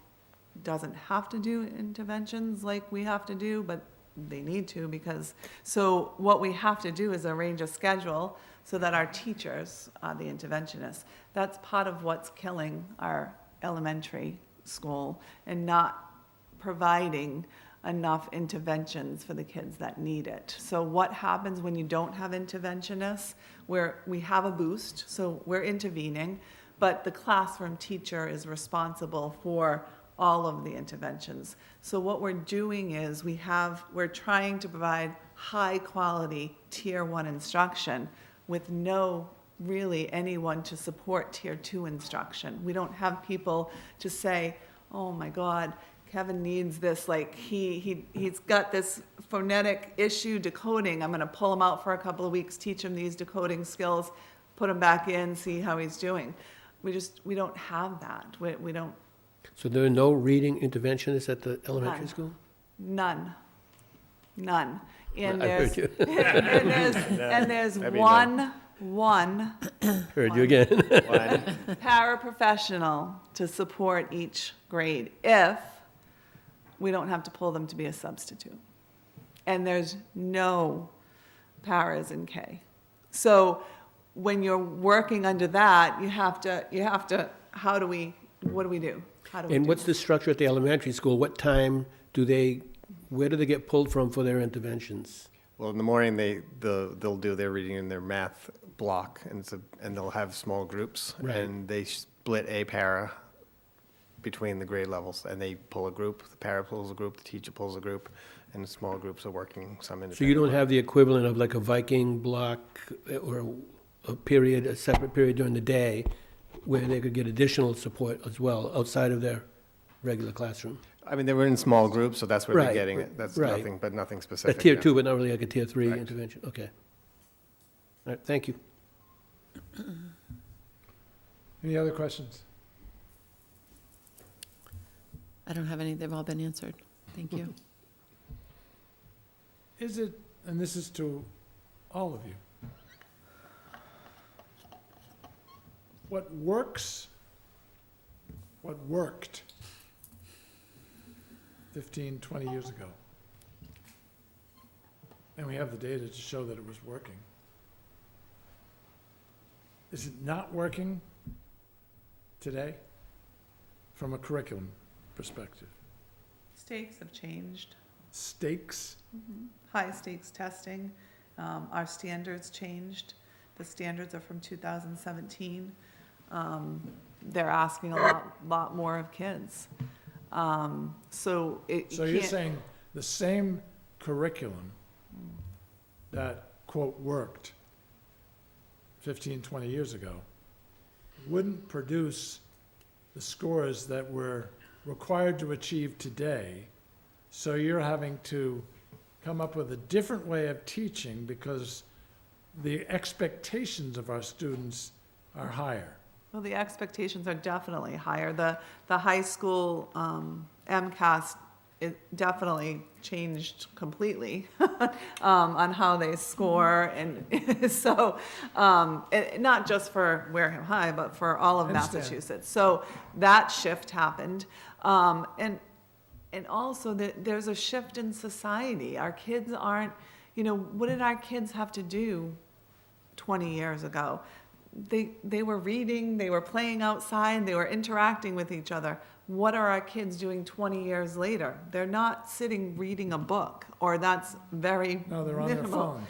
K: doesn't have to do interventions like we have to do, but they need to because, so what we have to do is arrange a schedule so that our teachers are the interventionists. That's part of what's killing our elementary school and not providing enough interventions for the kids that need it. So what happens when you don't have interventionists? Where we have a boost, so we're intervening, but the classroom teacher is responsible for all of the interventions. So what we're doing is we're trying to provide high quality tier 1 instruction with no really anyone to support tier 2 instruction. We don't have people to say, oh my God, Kevin needs this, like he's got this phonetic issue decoding. I'm gonna pull him out for a couple of weeks, teach him these decoding skills, put him back in, see how he's doing. We don't have that. We don't.
J: So there are no reading interventionists at the elementary
K: None.
J: school?
K: None. And
J: I heard
K: there's,
J: you.
K: and there's
M: Maybe
K: one
J: Heard you again.
K: paraprofessional to support each grade if we don't have to pull them to be a substitute. And there's no paras in K. So when you're working under that, you have to, what do we do? How do we
J: And
K: do
J: what's
K: it?
J: the structure at the elementary school? What time where do they get pulled from for their interventions?
M: Well, in the morning, they'll do their reading in their math block, and they'll have small groups.
J: Right.
M: And they split a para between the grade levels, and they pull a group, the para pulls a group, the teacher pulls a group, and the small groups are working some independently.
J: So you don't have the equivalent of like a Viking block or a separate period during the day where they could get additional support as well outside of their regular classroom?
M: I mean, they were in small groups, so that's where they're
J: Right,
M: getting it. That's
J: right.
M: nothing, but nothing
J: A
M: specific.
J: tier
M: yeah.
J: 2, but not really like a tier 3
M: Correct.
J: intervention? Okay. All right, thank you.
A: Any other questions?
C: I don't have any, they've all been answered. Thank you.
A: Is it, and this is to all of you, what works, what worked 15, 20 years ago, and we have the data to show that it was working, is it not working today from a curriculum perspective?
K: Stakes have changed.
A: Stakes?
K: High stakes testing. Our standards changed. The standards are from 2017. They're asking a lot more of kids. So it
A: So
K: you
A: you're
K: can't-
A: saying the same curriculum that, quote, worked 15, 20 years ago wouldn't produce the scores that we're required to achieve today. So you're having to come up with a different way of teaching because the expectations of our students are higher.
K: Well, the expectations are definitely higher. The high school MCAS, it definitely changed completely on how they score. And so, not just for Wareham High, but for all of
A: I understand.
K: Massachusetts. So that shift happened. And also there's a shift in society. Our kids aren't, what did our kids have to do 20 years ago? They were reading, they were playing outside, they were interacting with each other. What are our kids doing 20 years later? They're not sitting reading a book, or that's very
A: No, they're on their
K: minimal.
A: phones.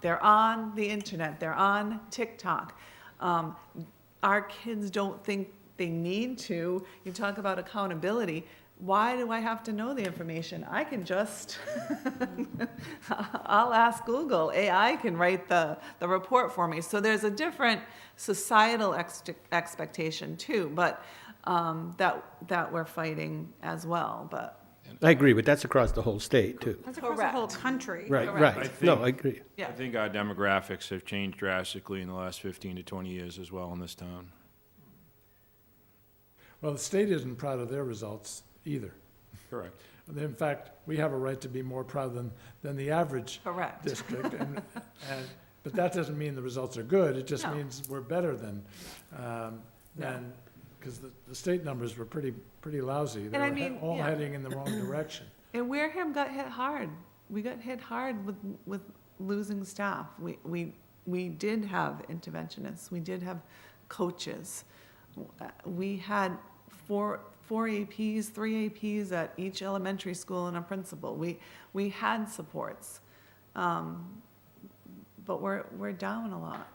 K: They're on the internet, they're on TikTok. Our kids don't think they need to. You talk about accountability. Why do I have to know the information? I can just, I'll ask Google. AI can write the report for me. So there's a different societal expectation too, but that we're fighting as well. But
J: I agree, but that's across the whole state, too.
E: That's across the whole country.
J: Right,
K: Correct.
J: right. No, I agree.
K: yeah,
I: I think our demographics have changed drastically in the last 15 to 20 years as well in this town.
A: Well, the state isn't proud of their results either.
I: Correct.
A: In fact, we have a right to be more proud than the average
K: correct.
A: district. But that doesn't mean the results are good. It just
K: No.
A: means we're better than, because the state numbers were pretty lousy. They
K: And I
A: were
K: mean,
A: all
K: yeah.
A: heading in the wrong direction.
K: And Wareham got hit hard. We got hit hard with losing staff. We did have interventionists. We did have coaches. We had four APs, 3 APs at each elementary school and a principal. We had supports. But we're down a lot.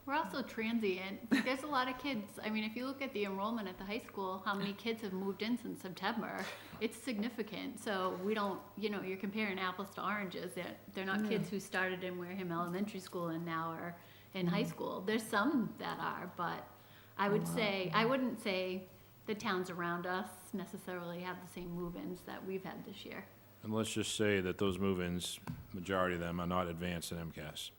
D: We're also transient. There's a lot of kids. I mean, if you look at the enrollment at the high school, how many kids have moved in since September? It's significant. So we don't, you're comparing apples to oranges. They're not kids who started in Wareham Elementary School and now are in high school. There's some that are, but I wouldn't say the towns around us necessarily have the same move-ins that we've had this year.
I: And let's just say that those move-ins, majority of them are not advanced in MCAS.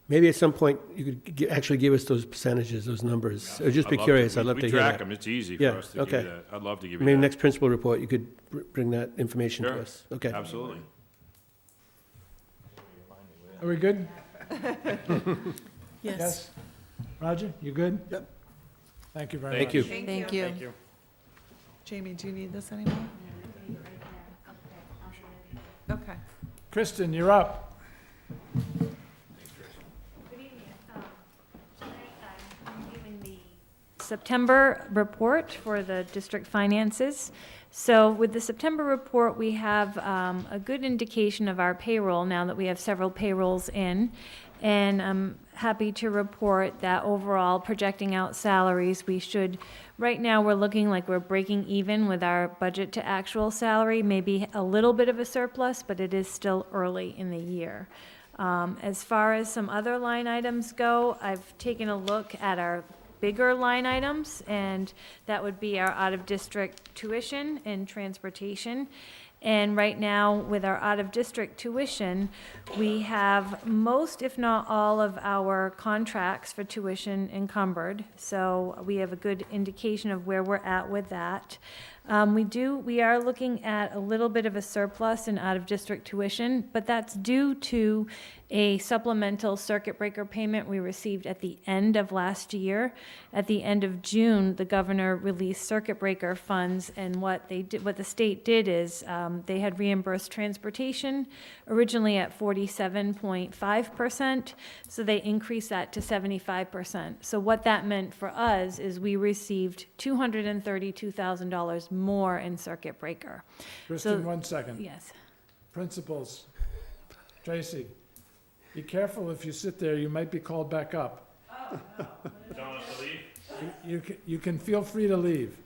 J: Maybe at some point, you could actually give us those percentages, those numbers. I'd just be
I: I'd love
J: curious.
I: to-
J: I'd love to
I: We
J: hear
I: track
J: that.
I: them, it's easy
J: Yeah,
I: for us to give
J: okay.
I: you that. I'd love to give you
J: Maybe
I: that.
J: next principal report, you could bring that information to
I: Sure.
J: us. Okay.
I: Absolutely.
A: Are we good?
C: Yes.
A: Roger, you good? Yep. Thank you very much.
J: Thank you.
C: Thank you.
K: Jamie, do you need this anymore? Okay.
A: Kristen, you're up.
D: Good evening. Tonight I'm giving the September report for the district finances. So with the September report, we have a good indication of our payroll now that we have several payrolls in. And I'm happy to report that overall, projecting out salaries, we should, right now, we're looking like we're breaking even with our budget to actual salary, maybe a little bit of a surplus, but it is still early in the year. As far as some other line items go, I've taken a look at our bigger line items, and that would be our out-of-district tuition and transportation. And right now, with our out-of-district tuition, we have most, if not all, of our contracts for tuition encumbered. So we have a good indication of where we're at with that. We are looking at a little bit of a surplus in out-of-district tuition, but that's due to a supplemental circuit breaker payment we received at the end of last year. At the end of June, the governor released circuit breaker funds, and what the state did is they had reimbursed transportation originally at 47.5%, so they increased that to 75%. So what that meant for us is we received $232,000 more in circuit breaker.
A: Kristen, 1 second.
C: Yes.
A: Principals, Tracy, be careful if you sit there, you might be called back up. You can feel free to leave.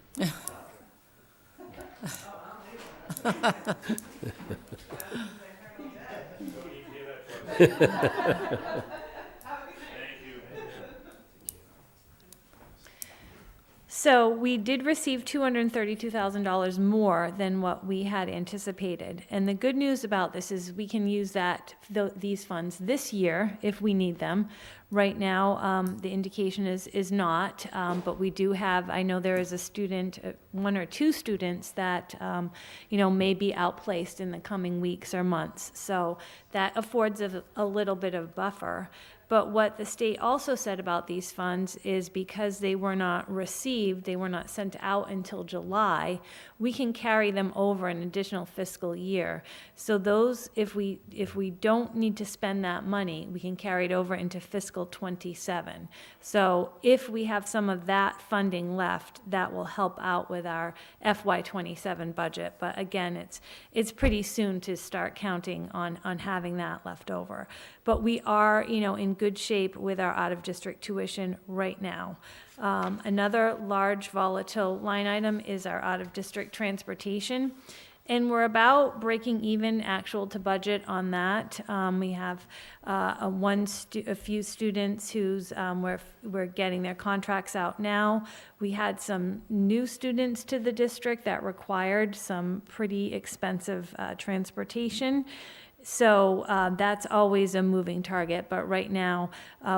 D: So we did receive $232,000 more than what we had anticipated. And the good news about this is we can use these funds this year if we need them. Right now, the indication is not, but we do have, I know there is a student, one or two students that, may be outplaced in the coming weeks or months. So that affords a little bit of buffer. But what the state also said about these funds is because they were not received, they were not sent out until July, we can carry them over an additional fiscal year. So those, if we don't need to spend that money, we can carry it over into fiscal '27. So if we have some of that funding left, that will help out with our FY27 budget. But again, it's pretty soon to start counting on having that left over. But we are, in good shape with our out-of-district tuition right now. Another large volatile line item is our out-of-district transportation. And we're about breaking even actual to budget on that. We have a few students who's we're getting their contracts out now. We had some new students to the district that required some pretty expensive transportation. So that's always a moving target, but right now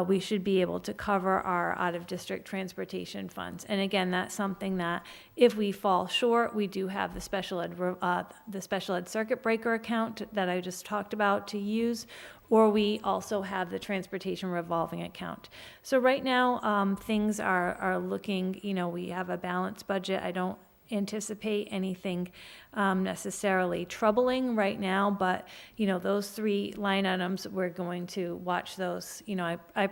D: we should be able to cover our out-of-district transportation funds. And again, that's something that if we fall short, we do have the special ed circuit breaker account that I just talked about to use, or we also have the transportation revolving account. So right now things are looking, we have a balanced budget. I don't anticipate anything necessarily troubling right now, but those three line items, we're going to watch those. I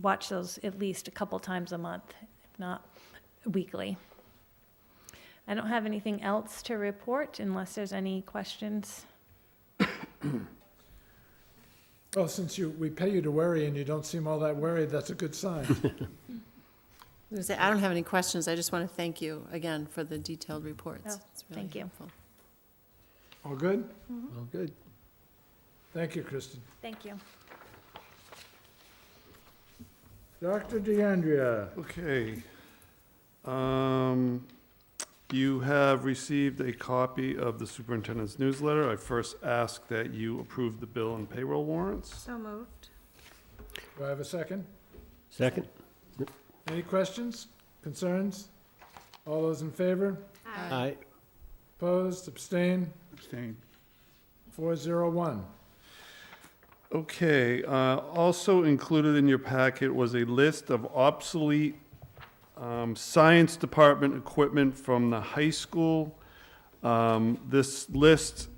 D: watch those at least a couple times a month, if not weekly. I don't have anything else to report unless there's any questions.
A: Well, since we pay you to worry and you don't seem all that worried, that's a good sign.
C: I don't have any questions. I just want to thank you again for the detailed reports.
D: Oh,
C: It's really
D: thank you.
C: helpful.
A: All good?
J: Well, good.
A: Thank you, Kristen.
D: Thank you.
A: Dr. DeAndrea.
B: Okay. You have received a copy of the superintendent's newsletter. I first ask that you approve the bill and payroll warrants.
E: So moved.
A: Do I have a second?
J: Second?
A: Any questions, concerns? All those in favor?
J: Aye.
A: Opposed, abstained,
H: Abstain.
A: 401.
B: Okay, also included in your packet was a list of obsolete science department equipment from the high school. This list,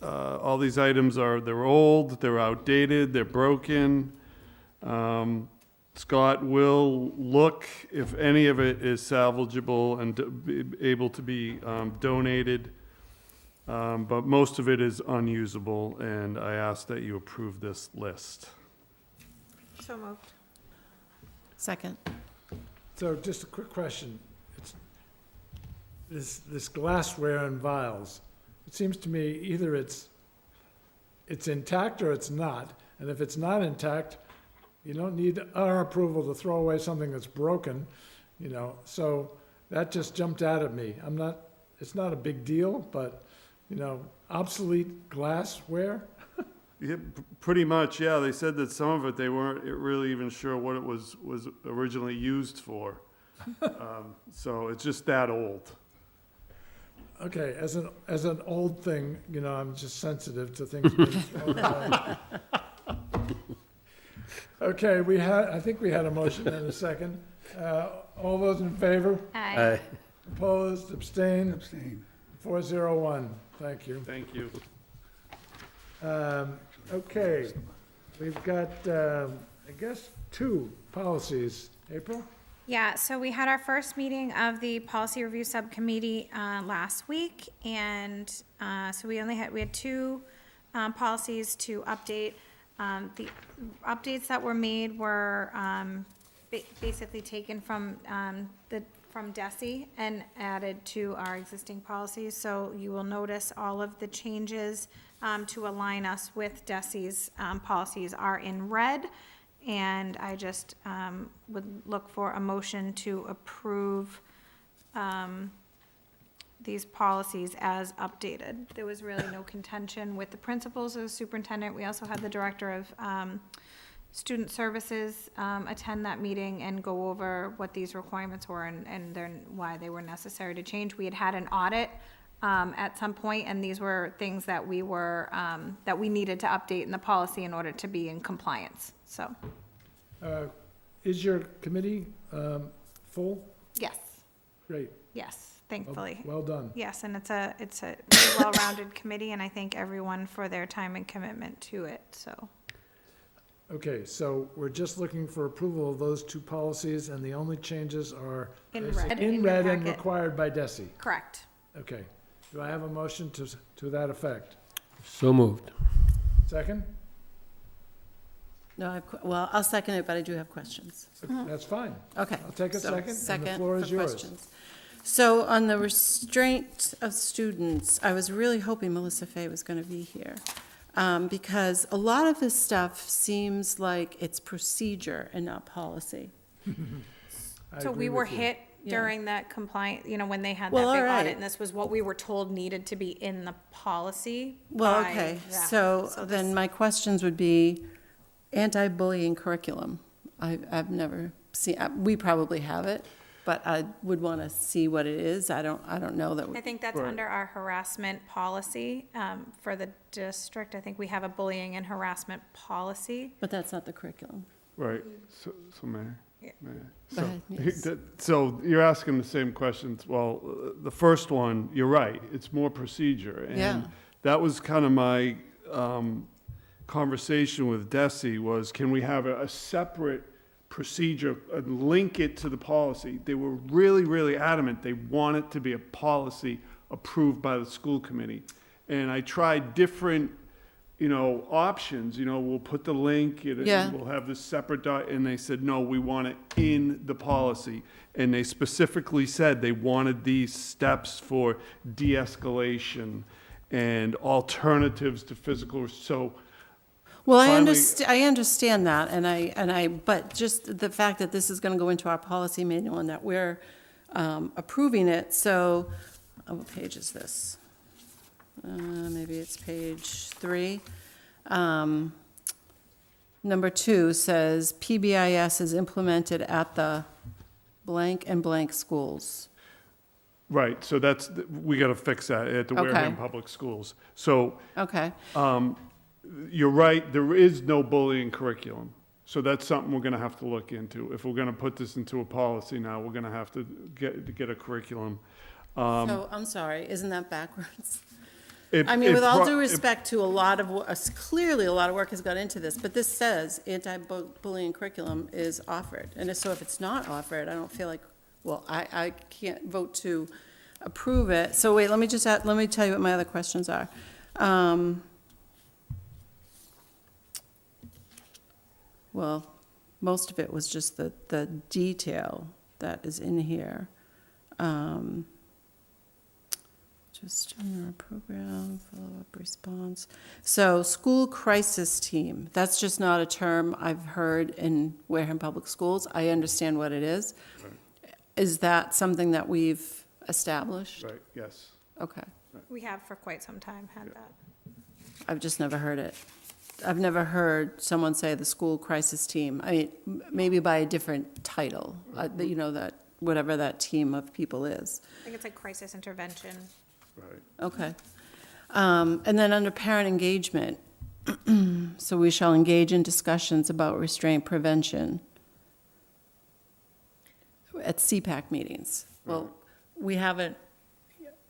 B: all these items they're old, they're outdated, they're broken. Scott will look if any of it is salvageable and be able to be donated, but most of it is unusable, and I ask that you approve this list.
E: So moved.
C: Second.
A: So just a quick question. This glassware and vials, it seems to me either it's intact or it's not, and if it's not intact, you don't need our approval to throw away something that's broken, so that just jumped out at me. It's not a big deal, but, obsolete glassware?
B: Yeah, pretty much, yeah. They said that some of it, they weren't really even sure what it was originally used for. So it's just that old.
A: Okay, as an old thing, I'm just sensitive to things being thrown away. Okay, I think we had a motion and a second. All those in favor?
E: Aye.
A: Opposed, abstained,
H: Abstain.
A: 401. Thank you.
B: Thank you.
A: Okay, we've got, I guess, 2 policies. April?
E: Yeah, so we had our first meeting of the policy review subcommittee last week, and so we had 2 policies to update. The updates that were made were basically taken from DESI and added to our existing policies. So you will notice all of the changes to align us with DESI's policies are in red. And I just would look for a motion to approve these policies as updated. There was really no contention with the principals or the superintendent. We also had the director of student services attend that meeting and go over what these requirements were and then why they were necessary to change. We had an audit at some point, and these were things that we were, that we needed to update in the policy in order to be in compliance, so.
A: Is your committee full?
E: Yes,
A: Great.
E: yes, thankfully.
A: Well done.
E: Yes, and it's a really well-rounded committee, and I thank everyone for their time and commitment to it, so.
A: Okay, so we're just looking for approval of those two policies, and the only changes are
E: In
A: basic-
E: red
A: in
E: in your
A: red and
E: packet.
A: required by DESI.
E: Correct.
A: Okay. Do I have a motion to that effect?
J: So moved.
A: Second?
C: No, well, I'll second it, but I do have questions.
A: That's fine.
C: Okay.
A: I'll take a
C: so
A: second, and the
C: second
A: floor
C: for
A: is yours.
C: questions. So on the restraint of students, I was really hoping Melissa Fay was going to be here. Because a lot of this stuff seems like it's procedure and not policy.
A: I
E: So
A: agree
E: we were
A: with you.
E: hit
C: Yeah.
E: during that compliant, when they had
C: Well,
E: that big
C: all right.
E: audit, and this was what we were told needed to be in the policy.
C: Well,
E: by
C: okay,
E: that.
C: so
E: this-
C: then my questions would be anti-bullying curriculum. I've never seen, we probably have it, but I would want to see what it is. I don't know that.
E: I think that's
B: Right.
E: under our harassment policy, for the district. I think we have a bullying and harassment policy.
C: But that's not the curriculum.
B: Right, so Mayor?
E: Yeah.
B: Mayor.
C: Go
B: So-
C: ahead, yes.
B: So you're asking the same questions. Well, the first one, you're right, it's more procedure.
C: Yeah.
B: And that was kind of my conversation with Desi was, can we have a separate procedure and link it to the policy? They were really, really adamant. They want it to be a policy approved by the school committee. And I tried different, options, we'll put the link,
C: Yeah.
B: we'll have this separate and they said, no, we want it in the policy. And they specifically said they wanted these steps for de-escalation and alternatives to physical, so.
C: Well,
B: Finally-
C: I understand that, but just the fact that this is going to go into our policy manual and that we're approving it, so, what page is this? Maybe it's page 3. Number 2 says PBIS is implemented at the blank and blank schools.
B: Right, so we gotta fix that at the
C: Okay.
B: Wareham Public Schools. So,
C: Okay,
B: you're right, there is no bullying curriculum. So that's something we're gonna have to look into. If we're gonna put this into a policy now, we're gonna have to get a curriculum.
C: so, I'm sorry, isn't that backwards?
B: It-
C: I mean,
B: it
C: with all
B: pro-
C: due
B: it-
C: respect to a lot of, clearly a lot of work has gone into this, but this says anti-bullying curriculum is offered. And so if it's not offered, I don't feel like, well, I can't vote to approve it. So wait, let me tell you what my other questions are. Well, most of it was just the detail that is in here. Just in our program, follow-up response. So, school crisis team, that's just not a term I've heard in Wareham Public Schools. I understand what it is. Is that something that we've established?
B: Right, yes.
C: Okay.
E: We have for quite some time had that.
C: I've just never heard it. I've never heard someone say the school crisis team. I mean, maybe by a different title, that, whatever that team of people is.
E: I think it's like crisis intervention.
B: Right.
C: Okay. And then under parent engagement, so we shall engage in discussions about restraint prevention at CPAC meetings. Well, we haven't,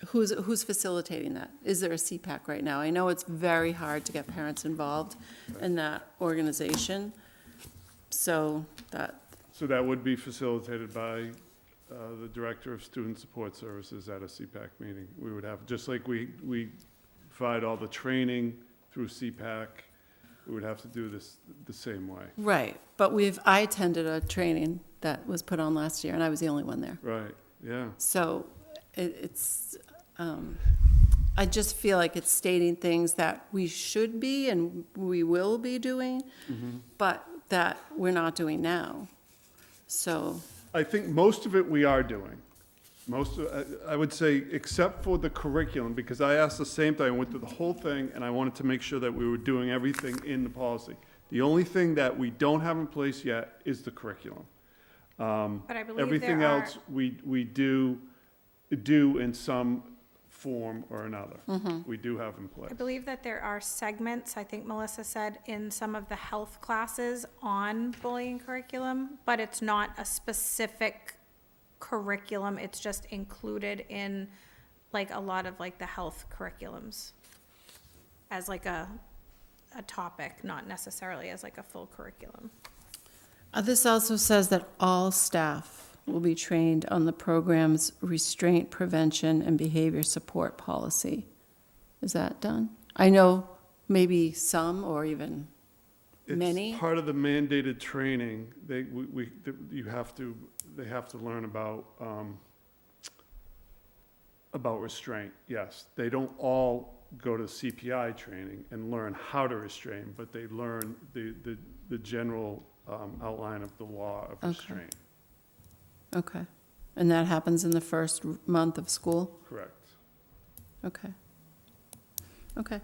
C: who's facilitating that? Is there a CPAC right now? I know it's very hard to get parents involved in that organization, so that,
B: So that would be facilitated by the Director of Student Support Services at a CPAC meeting. We would have, just like we provide all the training through CPAC, we would have to do this the same way.
C: right, but I attended a training that was put on last year, and I was the only one there.
B: Right, yeah.
C: So it's, I just feel like it's stating things that we should be and we will be doing, but that we're not doing now. So,
B: I think most of it we are doing. I would say, except for the curriculum, because I asked the same thing, I went through the whole thing, and I wanted to make sure that we were doing everything in the policy. The only thing that we don't have in place yet is the curriculum.
E: But I believe
B: Everything
E: there are,
B: else, we do in some form or another. We do have in place.
E: I believe that there are segments, I think Melissa said, in some of the health classes on bullying curriculum, but it's not a specific curriculum, it's just included in like a lot of like the health curriculums as like a topic, not necessarily as like a full curriculum.
C: this also says that all staff will be trained on the program's restraint prevention and behavior support policy. Is that done? I know maybe some or even many.
B: It's part of the mandated training. They have to learn about restraint. Yes, they don't all go to CPI training and learn how to restrain, but they learn the general outline of the law of restraint.
C: Okay. And that happens in the first month of school?
B: Correct.
C: Okay. Okay.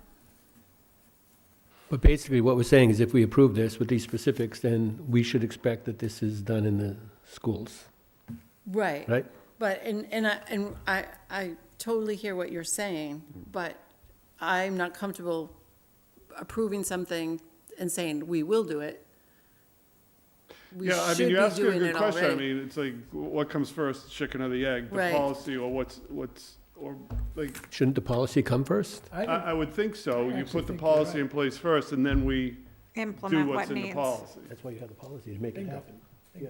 J: But basically, what we're saying is if we approve this with these specifics, then we should expect that this is done in the schools,
C: Right.
J: right?
C: But, and I totally hear what you're saying, but I'm not comfortable approving something and saying we will do it. We
B: Yeah, I
C: should
B: mean, you
C: be
B: ask a
C: doing
B: good
C: it
B: question. I
C: already.
B: mean, it's like, what comes first, the chicken or the egg? The
C: Right.
B: policy or or like,
J: Shouldn't the policy come first?
B: I would think so. You
A: actually
B: put the
A: think you're
B: policy
A: right.
B: in place first, and then we do
E: Implement
B: what's
E: what
B: in the
E: needs.
B: policy.
J: That's why you have the policy, to make it
A: Bingo.
J: happen. Yeah,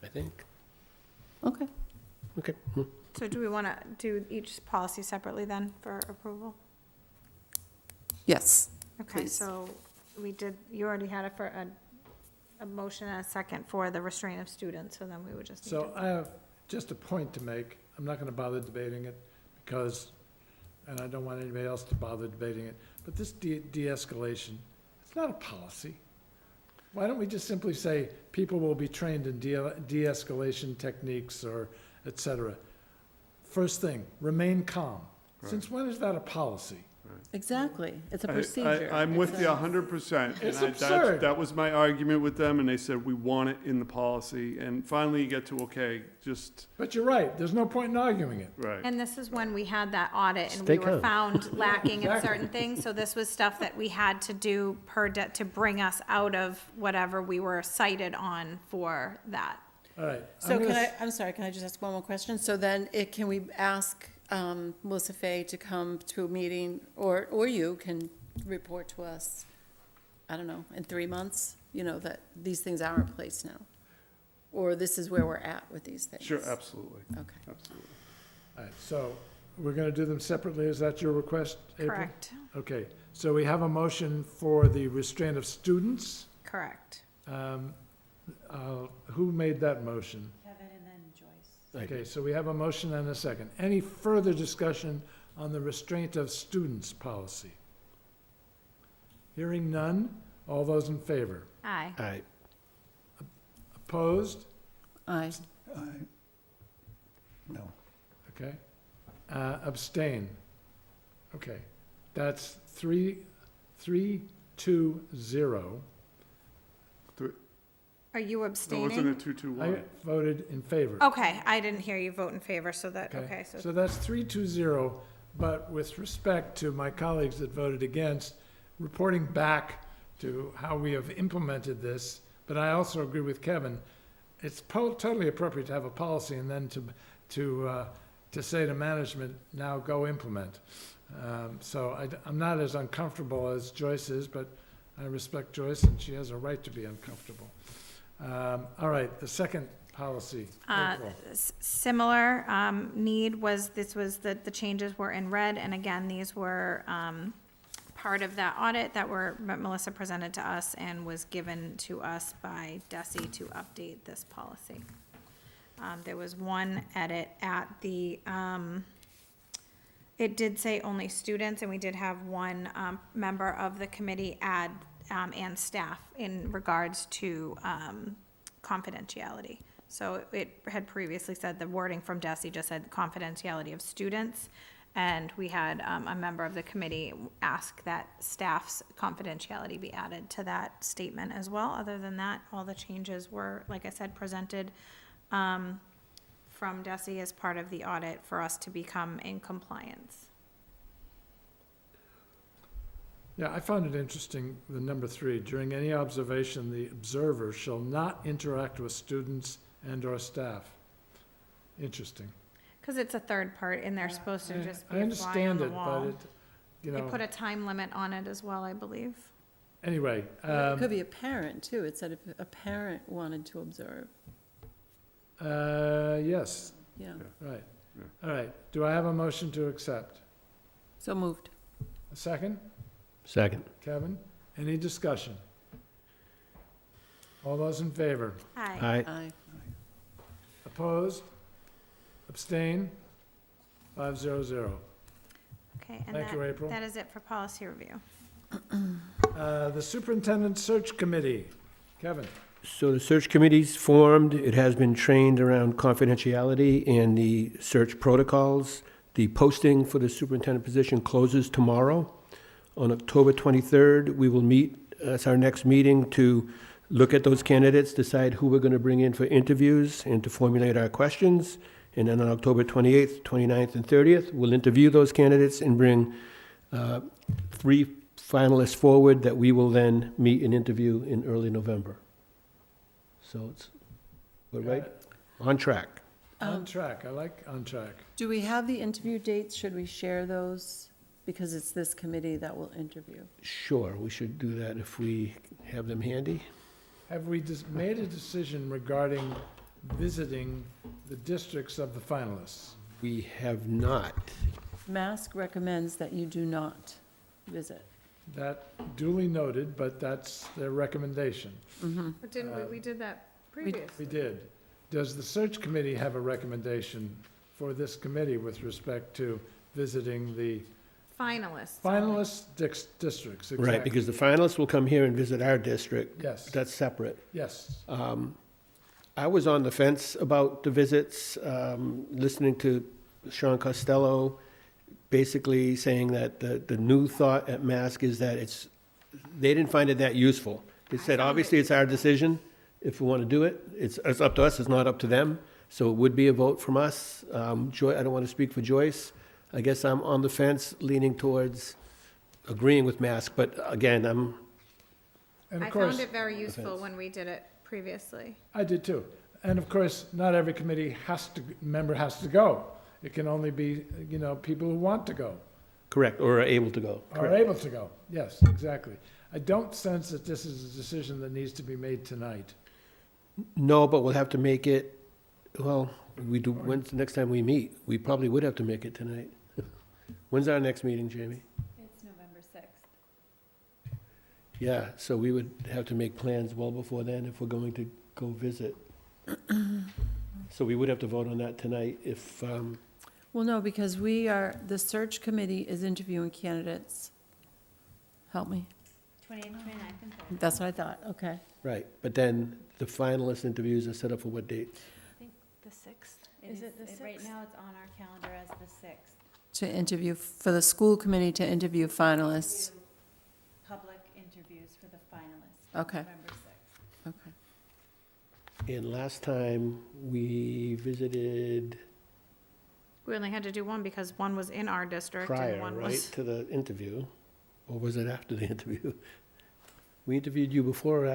J: I think.
C: Okay.
J: Okay.
E: So do we want to do each policy separately then for approval?
C: Yes.
E: Okay,
C: Please.
E: so you already had it for a motion and a second for the restraint of students, so then we would just need
A: So
E: to.
A: I have just a point to make. I'm not going to bother debating it because, and I don't want anybody else to bother debating it, but this de-escalation, it's not a policy. Why don't we just simply say people will be trained in de-escalation techniques or et cetera? First thing, remain calm. Since when is that a policy?
C: Exactly. It's a procedure.
B: I'm with
C: It's
B: you
C: a-
B: 100%.
A: It's
B: And
A: absurd.
B: that was my argument with them, and they said, we want it in the policy. And finally, you get to, okay, just,
A: But you're right, there's no point in arguing it.
B: right.
E: And this is when we had that audit and
J: Stay
E: we were
J: calm.
E: found lacking in
A: Exactly.
E: certain things. So this was stuff that we had to do to bring us out of whatever we were cited on for that.
A: All right.
C: So
A: I'm gonna
C: I'm sorry, can I just ask one more question? So then can we ask Melissa Fay to come to a meeting, or you can report to us, I don't know, in 3 months, that these things are in place now? Or this is where we're at with these things?
B: Sure, absolutely,
C: Okay.
B: absolutely.
A: All right, so we're going to do them separately. Is that your request, April?
E: Correct,
A: Okay, so we have a motion for the restraint of students.
E: correct.
A: Who made that motion?
E: Kevin and then Joyce.
A: Okay, so we have a motion and a second. Any further discussion on the restraint of students policy? Hearing none, all those in favor?
E: Aye.
J: All right.
A: Opposed?
C: Aye.
H: No.
A: Okay. Abstain? Okay, that's 3-2-0.
E: Are you
B: That
E: abstaining?
B: wasn't a 2-2-1.
A: I voted in favor.
E: Okay, I didn't hear you vote in favor, so that, okay,
A: So that's 3-2-0, but with respect to my colleagues that voted against, reporting back to how we have implemented this, but I also agree with Kevin, it's totally appropriate to have a policy and then to say to management, now go implement. So I'm not as uncomfortable as Joyce is, but I respect Joyce and she has a right to be uncomfortable. All right, the second policy. April.
E: Similar need was, the changes were in red, and again, these were part of that audit that Melissa presented to us and was given to us by Desi to update this policy. There was one edit at the It did say only students, and we did have one member of the committee add, and staff in regards to confidentiality. So it had previously said, the wording from DESI just said confidentiality of students, and we had a member of the committee ask that staff's confidentiality be added to that statement as well. Other than that, all the changes were, like I said, presented from DESI as part of the audit for us to become in compliance.
A: Yeah, I found it interesting, the number 3, during any observation, the observer shall not interact with students and/or staff. Interesting.
E: Because it's a third part, and they're supposed to just be
A: I
E: a fly on
A: understand
E: the
A: it, but
E: wall.
A: it, you
E: They
A: know,
E: put a time limit on it as well, I believe.
A: anyway.
C: It could be a parent, too. It said if a parent wanted to observe.
A: Yes,
C: Yeah,
A: right. All right. Do I have a motion to accept?
C: so moved.
A: A second?
J: Second.
A: Kevin? Any discussion? All those in favor?
E: Hi.
J: Aye.
C: Aye.
A: Opposed? Abstain? 500.
E: Okay, and
A: Thank you, April.
E: that is it for policy review.
A: The Superintendent Search Committee. Kevin?
J: So the search committee's formed. It has been trained around confidentiality and the search protocols. The posting for the superintendent position closes tomorrow. On October 23rd, we will meet, as our next meeting, to look at those candidates, decide who we're going to bring in for interviews, and to formulate our questions. And then on October 28th, 29th, and 30th, we'll interview those candidates and bring 3 finalists forward that we will then meet and interview in early November. So we're right on track.
A: On track. I like on track.
C: Do we have the interview dates? Should we share those? Because it's this committee that will interview.
J: Sure, we should do that if we have them handy.
A: Have we made a decision regarding visiting the districts of the finalists?
J: We have not.
C: Mask recommends that you do not visit.
A: That duly noted, but that's their recommendation.
E: But didn't we did that
A: We
E: previously?
A: did. Does the search committee have a recommendation for this committee with respect to visiting the
E: Finalists.
A: finalist districts?
J: Right,
A: Exactly.
J: because the finalists will come here and visit our district.
A: Yes,
J: That's separate.
A: yes.
J: I was on the fence about the visits, listening to Sean Costello, basically saying that the new thought at Mask is that they didn't find it that useful. They said, obviously, it's our decision if we want to do it. It's up to us, it's not up to them. So it would be a vote from us. I don't want to speak for Joyce. I guess I'm on the fence, leaning towards agreeing with Mask, but again,
A: And
E: I
A: of
E: found
A: course,
E: it very useful
J: Offense.
E: when we did it previously.
A: I did too. And of course, not every member has to go. It can only be, people who want to go,
J: correct, or are able to go.
A: are
J: Correct.
A: able to go. Yes, exactly. I don't sense that this is a decision that needs to be made tonight.
J: No, but we'll have to make it, well, when's the next time we meet? We probably would have to make it tonight. When's our next meeting, Jamie?
N: It's November 6th.
J: Yeah, so we would have to make plans well before then if we're going to go visit. So we would have to vote on that tonight if,
C: Well, no, because the search committee is interviewing candidates. Help me.
N: 28th, 29th, and 30th.
C: That's what I thought, okay.
J: right, but then the finalist interviews are set up for what date?
E: I think the 6th.
C: Is it the
N: Right
C: 6th?
N: now, it's on our calendar as the 6th.
C: To interview, for the school committee to interview finalists.
N: Public interviews for the finalists.
C: Okay.
N: November 6th.
C: Okay.
J: And last time, we visited
E: We only had to do one because one was in our district and
J: prior,
E: one
J: right,
E: was.
J: to the interview? Or was it after the interview? We interviewed you before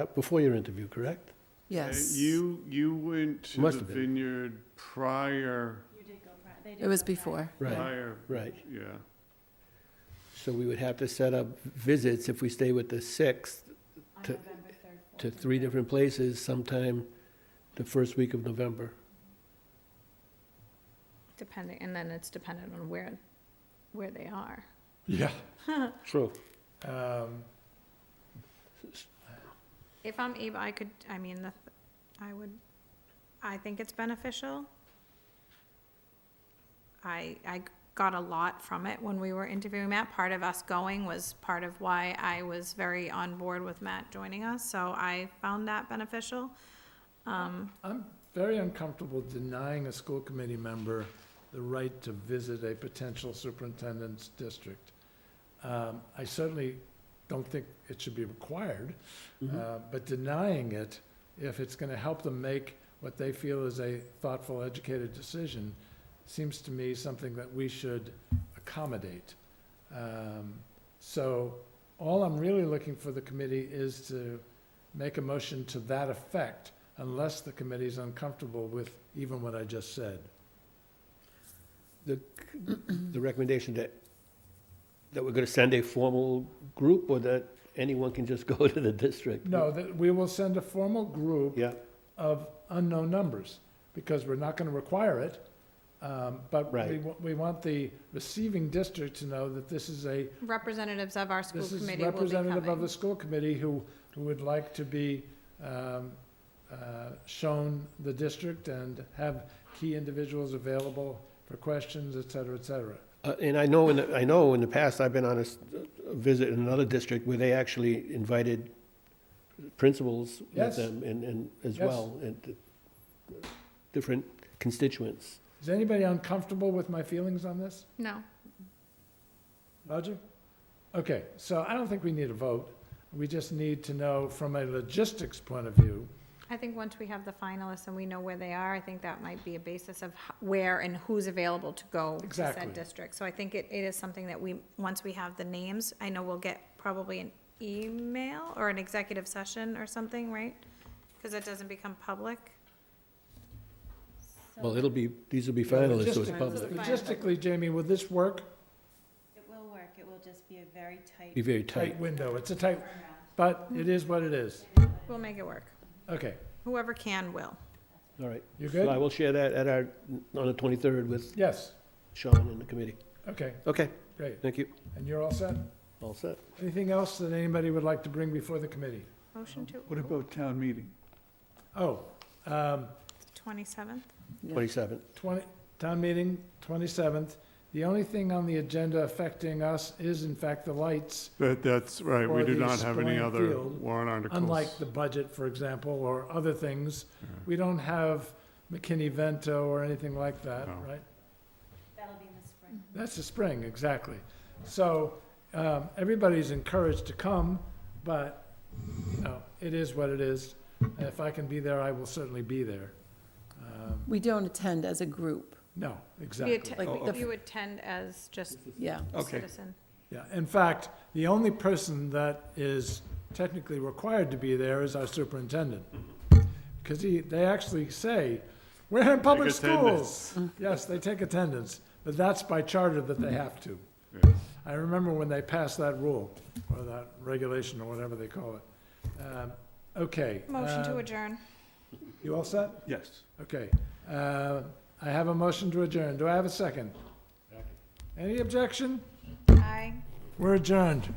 J: your interview, correct?
C: Yes.
B: You went to
J: Must
B: the
J: have been.
B: vineyard prior,
N: You did go prior. They did
C: It was
N: go prior.
C: before.
J: Right,
B: prior,
J: right.
B: yeah.
J: So we would have to set up visits if we stay with the 6th
N: On
J: to-
N: November 3rd, 4th.
J: to 3 different places sometime the first week of November.
E: Depending, and then it's dependent on where they are.
A: Yeah.
J: True.
E: If I'm able, I think it's beneficial. I got a lot from it when we were interviewing Matt. Part of us going was part of why I was very on board with Matt joining us, so I found that beneficial.
A: I'm very uncomfortable denying a school committee member the right to visit a potential superintendent's district. I certainly don't think it should be required, but denying it, if it's gonna help them make what they feel is a thoughtful, educated decision, seems to me something that we should accommodate. So all I'm really looking for the committee is to make a motion to that effect, unless the committee's uncomfortable with even what I just said.
J: The recommendation that we're gonna send a formal group, or that anyone can just go to the district?
A: No, that we will send a formal group
J: Yeah,
A: of unknown numbers, because we're not gonna require it. But
J: Right.
A: we want the receiving district to know that this is
E: Representatives of our school
A: this is
E: committee will be
A: representative of
E: coming.
A: the school committee who would like to be shown the district and have key individuals available for questions, et cetera, et cetera.
J: and I know in the past, I've been on a visit in another district where they actually invited principals with
A: Yes.
J: them and as
A: Yes.
J: well, and different constituents.
A: Is anybody uncomfortable with my feelings on this?
E: No.
A: Roger? Okay, so I don't think we need a vote. We just need to know from a logistics point of view.
E: I think once we have the finalists and we know where they are, I think that might be a basis of where and who's available to go to
A: Exactly.
E: said district. So I think it is something that once we have the names, I know we'll get probably an email or an executive session or something, right? Because it doesn't become public.
J: Well, these will be finalists, so it's
A: Logistic-
J: public.
A: Logistically, Jamie, will this work?
O: It will work, it will just be a very tight.
J: Be very
A: Tight
J: tight.
A: window, it's a tight, but it is what it is.
E: We'll make it work.
A: Okay,
E: Whoever can will.
J: All right.
A: you
J: So I
A: good?
J: will share that on the 23rd with
A: Yes,
J: Sean and the committee.
A: okay,
J: Okay,
A: great.
J: thank you.
A: And you're all set?
J: All set.
A: Anything else that anybody would like to bring before the committee?
E: Motion to
H: What about town meeting?
A: Oh,
E: 27th?
J: 27.
A: town meeting, 27th. The only thing on the agenda affecting us is in fact the lights,
B: That's right, we
A: Or
B: do
A: the
B: not have any
A: Spring
B: other
A: Field,
B: warrant articles.
A: unlike the budget, for example, or other things. We don't have McKinney-Vento or anything like that,
B: No.
A: right?
O: That'll be in the spring.
A: That's the spring, exactly. So, everybody's encouraged to come, but, you know, it is what it is. And if I can be there, I will certainly be there.
C: We don't attend as a group,
A: No,
E: We
A: exactly.
C: Like the-
E: You attend as just
C: yeah.
E: a
H: Okay.
E: citizen.
A: Yeah, in fact, the only person that is technically required to be there is our superintendent. Because they actually say, we're in public
B: Take attendance.
A: schools. Yes, they take attendance, but that's by charter that they have to.
B: Yeah.
A: I remember when they passed that rule, or that regulation, or whatever they call it. Okay.
E: Motion to adjourn.
A: You all set?
H: Yes.
A: Okay. I have a motion to adjourn. Do I have a second? Any objection?
E: Aye.
A: We're adjourned.